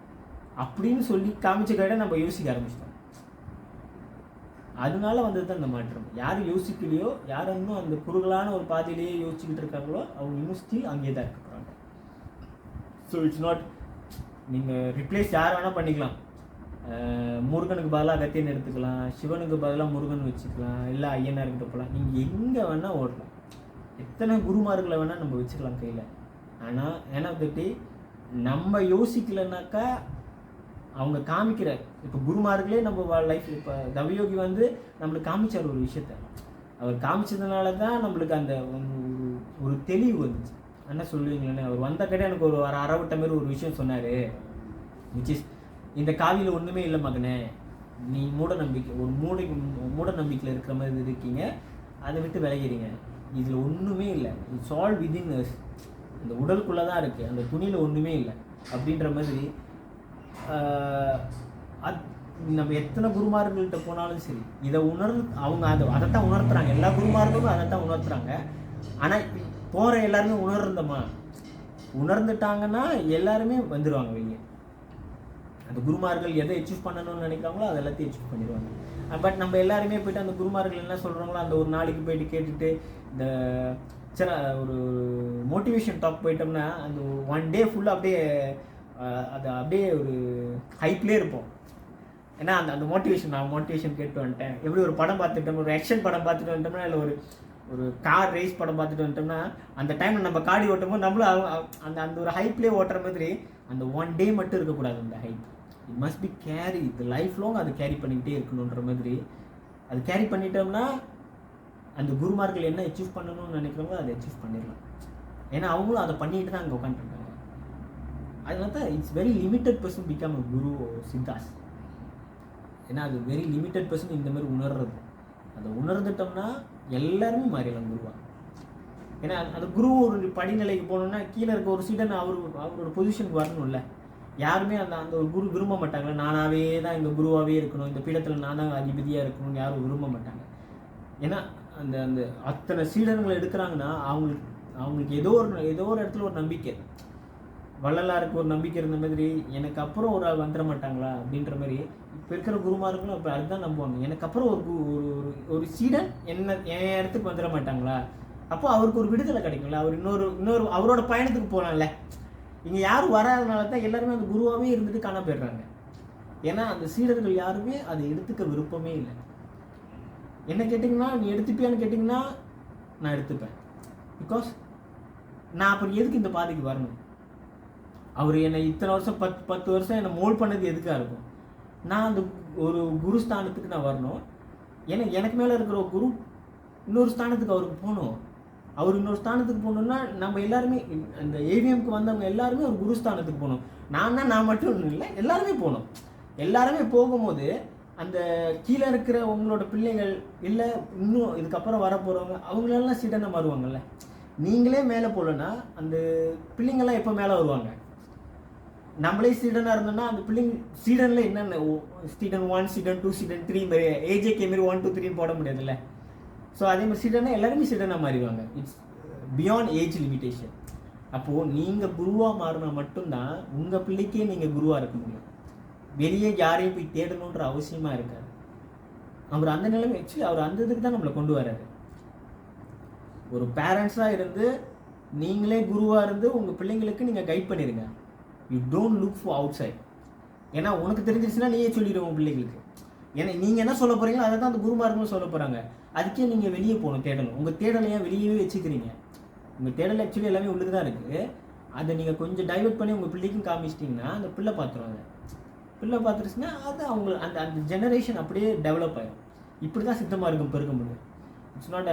அப்படின்னு சொல்லி காமிச்ச கைட நம்ம யோசிக்க ஆரம்பிச்சிட்டோம். அதனால வந்தது தான் இந்த மாற்றம். யார் யோசிக்கலையோ, யார் இன்னும் அந்த குறுகலான ஒரு பாதையிலேயே யோசிச்சுக்கிட்டு இருக்காங்களோ அவங்க இன்னும் ஸ்டில் அங்கேயே தான் இருக்க போகிறாங்க. ஸோ இட்ஸ் நாட் நீங்கள் ரிப்ளேஸ் யார் வேணால் பண்ணிக்கலாம். முருகனுக்கு பதிலாக அகத்தியன் எடுத்துக்கலாம், சிவனுக்கு பதிலாக முருகன் வச்சுக்கலாம், இல்லை ஐயனார்கிட்ட போகலாம். நீங்கள் எங்கே வேணால் ஓடலாம், எத்தனை குருமார்களை வேணால் நம்ம வச்சுக்கலாம் கையில். ஆனால் ஏன்னா பற்றி நம்ம யோசிக்கலைன்னாக்கா அவங்க காமிக்கிற இப்போ குருமார்களே நம்ம லைஃப் இப்போ தவயோகி வந்து நம்மளுக்கு காமிச்சார் ஒரு விஷயத்த. அவர் காமிச்சதுனால தான் நம்மளுக்கு அந்த ஒரு தெளிவு வந்துச்சு. என்ன சொல்லுவீங்களே, அவர் வந்த கடை எனக்கு ஒரு அறவிட்ட மாதிரி ஒரு விஷயம் சொன்னார், விச் இஸ் இந்த காவியில் ஒன்றுமே இல்லை மகனே, நீ மூட நம்பிக்கையில் இருக்கிற மாதிரி இருக்கீங்க, அதை விட்டு விளையிறீங்க, இதில் ஒன்றுமே இல்லை, இட்ஸ் ஆல் விதின் அஸ், இந்த உடலுக்குள்ளே தான் இருக்குது, அந்த துணியில் ஒன்றுமே இல்லை அப்படின்ற மாதிரி. நம்ம எத்தனை குருமார்கள்ட்ட போனாலும் சரி இதை அவங்க அதைத்தான் உணர்த்துறாங்க, எல்லா குருமார்களும் அதைத்தான் உணர்த்துறாங்க. ஆனால் போகிற எல்லாருமே உணர்ந்துட்டாங்கன்னா எல்லாருமே வந்துடுவாங்க வெளியே. அந்த குருமார்கள் எதை அச்சீவ் பண்ணணும்னு நினைக்கிறாங்களோ அதை எல்லாத்தையும் அச்சீவ் பண்ணிடுவாங்க. பட் நம்ம எல்லாருமே போய்ட்டு அந்த குருமார்கள் என்ன சொல்கிறாங்களோ அந்த ஒரு நாளைக்கு போயிட்டு கேட்டுட்டு இந்த ஒரு மோட்டிவேஷன் டாக் போயிட்டோம்னா அந்த 1 டே ஃபுல்லாக அப்படியே ஒரு ஹைப்லேயே இருப்போம். ஏன்னா அந்த மோட்டிவேஷன் கேட்டு வந்துட்டேன், எப்படி ஒரு படம் பார்த்துட்டோம், ஒரு ஆக்ஷன் படம் பார்த்துட்டு வந்துட்டோம்னா, இல்லை ஒரு கார் ரேஸ் படம் பார்த்துட்டு வந்துட்டோம்னா, அந்த டைமில் நம்ம காடி ஓட்டும்போது நம்மளும் அந்த ஒரு ஹைப்லேயே ஓட்டுற மாதிரி அந்த 1 டே மட்டும் இருக்கக்கூடாது. அந்த hype it must be carry இது லைஃப் லாங், அது கேரி பண்ணிக்கிட்டே இருக்கணுன்ற மாதிரி. அது கேரி பண்ணிட்டோம்னா அந்த குருமார்கள் என்ன அச்சீவ் பண்ணணும்னு நினைக்கிறவங்க அதை அச்சீவ் பண்ணிடலாம். ஏன்னா அவங்களும் அதை பண்ணிட்டு தான் அங்கே உட்காந்துருக்காங்க. அதனால தான் it's very limited person become a guru siddhas. ஏன்னா அது வெரி லிமிட்டட் பர்சன் இந்த மாதிரி உணர்றது. அதை உணர்ந்துட்டோம்னா எல்லாருமே மாறிடலாம் குருவா. ஏன்னா அந்த குரு ஒரு படிநிலைக்கு போகணுன்னா கீழே இருக்க ஒரு சீடன் அவரோட பொசிஷனுக்கு வரணும்ல. யாருமே அந்த ஒரு குரு விரும்ப மாட்டாங்களே, நானாவே தான் இந்த குருவாகவே இருக்கணும், இந்த பீடத்தில் நான் தான் அதிபதியாக இருக்கணும்னு யாரும் விரும்ப மாட்டாங்க. ஏன்னா அந்த அத்தனை சீடன்களை எடுக்கிறாங்கன்னா அவங்களுக்கு ஏதோ ஒரு இடத்துல ஒரு நம்பிக்கை, வள்ளலாருக்கு ஒரு நம்பிக்கை இருந்த மாதிரி எனக்கு அப்புறம் ஒரு ஆள் வந்துட மாட்டாங்களா அப்படின்ற மாதிரி இப்போ இருக்கிற குருமார்களும் அப்போ அதுதான் நம்புவாங்க. எனக்கு அப்புறம் ஒரு சீடன் என் இடத்துக்கு வந்துட மாட்டாங்களா, அப்போ அவருக்கு ஒரு விடுதலை கிடைக்கும்ல, அவர் இன்னொரு அவரோட பயணத்துக்கு போகலாம்ல. இங்கே யாரும் வராதனால தான் எல்லாருமே அந்த குருவாகவே இருந்துட்டு காண போயிடுறாங்க. ஏன்னா அந்த சீடர்கள் யாருமே அதை எடுத்துக்க விருப்பமே இல்லை. என்ன கேட்டிங்கன்னா, நீ எடுத்துப்பியான்னு கேட்டிங்கன்னா நான் எடுத்துப்பேன். பிகாஸ் நான் அப்புறம் எதுக்கு இந்த பாதைக்கு வரணும்? அவர் என்னை இத்தனை வருஷம் 10 வருஷம் என்னை மோல்ட் பண்ணது எதுக்காக இருக்கும்? நான் அந்த ஒரு குரு ஸ்தானத்துக்கு நான் வரணும். ஏன்னா எனக்கு மேலே இருக்கிற ஒரு குரு இன்னொரு ஸ்தானத்துக்கு அவருக்கு போகணும். அவர் இன்னொரு ஸ்தானத்துக்கு போகணுன்னா நம்ம எல்லாருமே அந்த ஏவிஎம்க்கு வந்தவங்க எல்லாருமே ஒரு குரு ஸ்தானத்துக்கு போகணும். நான் மட்டும் இல்லை, எல்லாருமே போகணும். எல்லாருமே போகும்போது அந்த கீழே இருக்கிற உங்களோட பிள்ளைகள் இல்லை இன்னும் இதுக்கப்புறம் வரப்போகிறவங்க அவங்களெல்லாம் சீடனாக மாறுவாங்கல்ல. நீங்களே மேலே போகலன்னா அந்த பிள்ளைங்கள்லாம் எப்போ மேலே வருவாங்க? நம்மளே சீடனாக இருந்தோம்னா அந்த பிள்ளைங்க சீடனில் என்னென்ன சீடன் 1 சீடன் 2 சீடன் 3 மாதிரி ஏஜேகே மாரி 1 2 3 போட முடியாதுல்ல. ஸோ அதே மாதிரி சீடனா எல்லாருமே சீடனாக மாறிடுவாங்க. It's beyond age limitation. அப்போது நீங்கள் குருவாக மாறினா மட்டும்தான் உங்கள் பிள்ளைக்கே நீங்கள் குருவாக இருக்க முடியும். வெளியே யாரையும் போய் தேடணுன்ற அவசியமாக இருக்காது. அவர் அந்த நிலைமை ஆக்சுவலி அவர் அந்த இதுக்கு தான் நம்மளை கொண்டு வர்றாரு. ஒரு பேரண்ட்ஸாக இருந்து நீங்களே குருவாக இருந்து உங்கள் பிள்ளைங்களுக்கு நீங்கள் கைட் பண்ணிடுங்க. You don't look for outside. ஏன்னா உனக்கு தெரிஞ்சிருச்சுன்னா நீயே சொல்லிடுவோம் உங்கள் பிள்ளைங்களுக்கு. ஏன்னா நீங்கள் என்ன சொல்ல போகிறீங்களோ அதை தான் அந்த குருமார்களும் சொல்ல போகிறாங்க. அதுக்கே நீங்கள் வெளியே போகணும், தேடணும். உங்கள் தேடலையா வெளியவே வச்சுக்கிறீங்க. உங்கள் தேடல் ஆக்சுவலி எல்லாமே உள்ளுக்கு தான் இருக்குது. அதை நீங்கள் கொஞ்சம் டைவெர்ட் பண்ணி உங்கள் பிள்ளைக்கும் காமிச்சிட்டிங்கன்னா அந்த பிள்ளை பார்த்துருவாங்க. பிள்ளை பார்த்துருச்சுன்னா அது அவங்க அந்த ஜெனரேஷன் அப்படியே டெவலப் ஆகிடும். இப்படி தான் சித்தமாக இருக்கும் பெருக்க முடியும். இட்ஸ் நாட்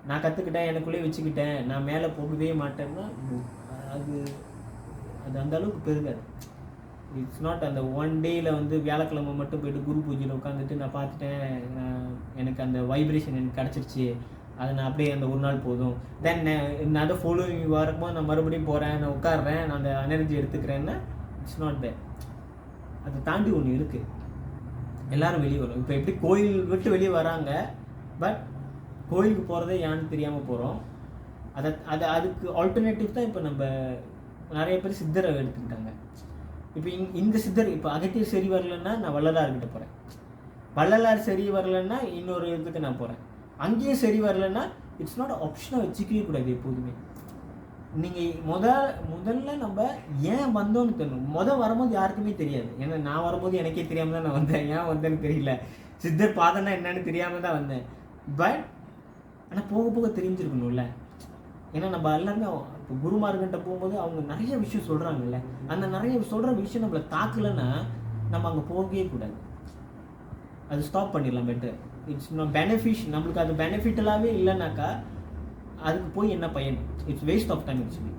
நான் கற்றுக்கிட்டேன் எனக்குள்ளேயே வச்சுக்கிட்டேன் நான் மேலே போகவே மாட்டேன்னா அது அந்த அளவுக்கு பெருகாது. இட்ஸ் நாட் அந்த 1 டேயில் வந்து வியாழக்கிழமை மட்டும் போய்ட்டு குரு பூஜையில் உட்காந்துட்டு நான் பார்த்துட்டேன், எனக்கு அந்த வைப்ரேஷன் எனக்கு கிடச்சிருச்சு, அதை நான் அப்படியே அந்த ஒரு நாள் போதும், தென் நான் அதை ஃபாலோவிங் வரும்போது நான் மறுபடியும் போகிறேன், நான் உட்காடுறேன், நான் அந்த எனர்ஜி எடுத்துக்கிறேன்னா இட்ஸ் நாட் தேட். அதை தாண்டி ஒன்று இருக்குது. எல்லோரும் வெளியே வரும். இப்போ எப்படி கோயில் விட்டு வெளியே வராங்க, பட் கோயிலுக்கு போகிறதே ஏன்னு தெரியாமல் போகிறோம். அதுக்கு ஆல்டர்னேட்டிவ் தான் இப்போ நம்ம நிறைய பேர் சித்தரை எடுத்துக்கிட்டாங்க. இப்போ இந்த சித்தர் இப்போ அகத்தியர் சரி வரலன்னா நான் வள்ளலார்கிட்ட போகிறேன், வள்ளலார் சரி வரலன்னா இன்னொரு இதுக்கு நான் போகிறேன், அங்கேயும் சரி வரலன்னா இட்ஸ் நாட் ஆப்ஷனாக வச்சுக்கவே கூடாது எப்போதுமே. நீங்கள் முதல்ல நம்ம ஏன் வந்தோன்னு தெரியணும். வரும்போது யாருக்குமே தெரியாது. ஏன்னா நான் வரும்போது எனக்கே தெரியாமல் தான் நான் வந்தேன். ஏன் வந்தேன்னு தெரியல, சித்தர் பாதம்னா என்னன்னு தெரியாமல் தான் வந்தேன். பட் ஆனால் போக போக தெரிஞ்சிருக்கணும்ல. ஏன்னா நம்ம எல்லாருமே இப்போ குருமார்கிட்ட போகும்போது அவங்க நிறைய விஷயம் சொல்கிறாங்கல்ல, அந்த நிறைய சொல்கிற விஷயம் நம்மளை தாக்கலைன்னா நம்ம அங்கே போகவே கூடாது. அது ஸ்டாப் பண்ணிடலாம் பெட்டர். இட்ஸ் நம்மளுக்கு அது பெனிஃபிட்டலாகவே இல்லைனாக்கா அதுக்கு போய் என்ன பயன்? It's waste of time actually.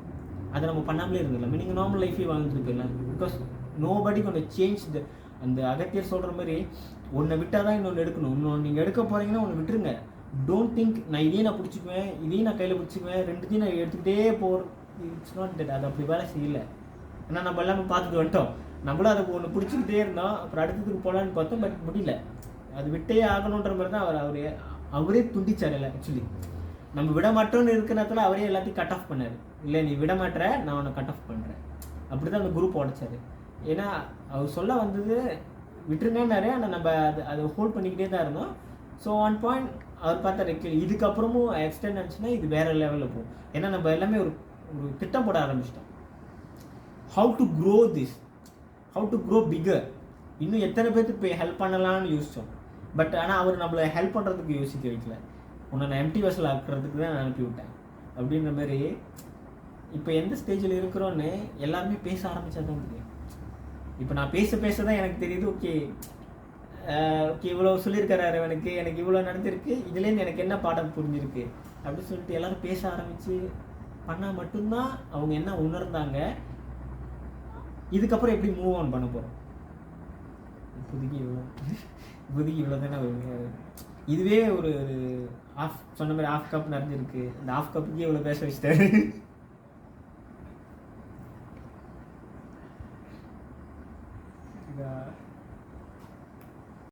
அதை நம்ம பண்ணாமலே இருந்துடலாம். நீங்கள் நார்மல் லைஃபே வாழ்ந்துட்டு போயிடலாம். பிகாஸ் நோபடி கொண்டு சேஞ்ச் அந்த அகத்தியர் சொல்கிற மாதிரி ஒன்றை விட்டால் தான் இன்னொன்று எடுக்கணும். இன்னொன்று நீங்கள் எடுக்க போகிறீங்கன்னா ஒன்று விட்டுருங்க. டோன்ட் திங்க் நான் இதையும் நான் பிடிச்சிக்குவேன், இதையும் நான் கையில் பிடிச்சிக்குவேன், ரெண்டுத்தையும் நான் எடுத்துக்கிட்டே போகிறேன். It's not that. அது அப்படி வேலை செய்யலை. ஏன்னா நம்ம எல்லாமே பார்த்துட்டு வந்துட்டோம். நம்மளும் அதை ஒன்று பிடிச்சிக்கிட்டே இருந்தோம். அப்புறம் அடுத்ததுக்கு போகலான்னு பார்த்தோம். பட் முடியல. அது விட்டே ஆகணுன்ற மாதிரி தான் அவரே துண்டிச்சார் இல்லை ஆக்சுவலி. நம்ம விட மாட்டோம்னு இருக்கிற நேரத்தில் அவரே எல்லாத்தையும் கட் ஆஃப் பண்ணார். இல்லை நீ விட மாட்டேற, நான் உன்னை கட் ஆஃப் பண்ணுறேன். அப்படி தான் அந்த குரூப் உடைச்சார். ஏன்னா அவர் சொல்ல வந்தது விட்டுருங்கன்னாரு. ஆனால் நம்ம அதை ஹோல்ட் பண்ணிக்கிட்டே தான் இருந்தோம். ஸோ ஒன் பாயிண்ட் அவர் பார்த்தா இதுக்கப்புறமும் எக்ஸ்டெண்ட் ஆச்சுன்னா இது வேறு லெவலில் போகும். ஏன்னா நம்ம எல்லாமே ஒரு திட்டம் போட ஆரம்பிச்சிட்டோம். How to grow this, how to grow bigger, இன்னும் எத்தனை பேருக்கு போய் ஹெல்ப் பண்ணலான்னு யோசித்தோம். பட் ஆனால் அவர் நம்மளை ஹெல்ப் பண்ணுறதுக்கு யோசிக்க வைக்கல. உன்னை நான் எம்டி வெசல் ஆக்குறதுக்கு தான் நான் அனுப்பி விட்டேன் அப்படின்ற மாதிரி. இப்போ எந்த ஸ்டேஜில் இருக்கிறோன்னு எல்லாருமே பேச ஆரம்பித்தா தான் முடியும். இப்போ நான் பேச தான் எனக்கு தெரியுது. ஓகே இவ்வளோ சொல்லியிருக்கிறாரு, எனக்கு இவ்வளோ நடந்திருக்கு, இதுலேருந்து எனக்கு என்ன பாடம் புரிஞ்சிருக்கு அப்படின்னு சொல்லிட்டு எல்லோரும் பேச ஆரம்பித்து பண்ணால் மட்டும்தான் அவங்க என்ன உணர்ந்தாங்க, இதுக்கப்புறம் எப்படி மூவ் ஆன் பண்ண போகிறோம். இப்போதைக்கு இவ்வளோ தானே. இதுவே ஒரு சொன்ன மாதிரி 1/2 கப் நிறைஞ்சிருக்கு. இந்த 1/2 கப்புக்கே இவ்வளோ பேச வச்சுட்டாரு.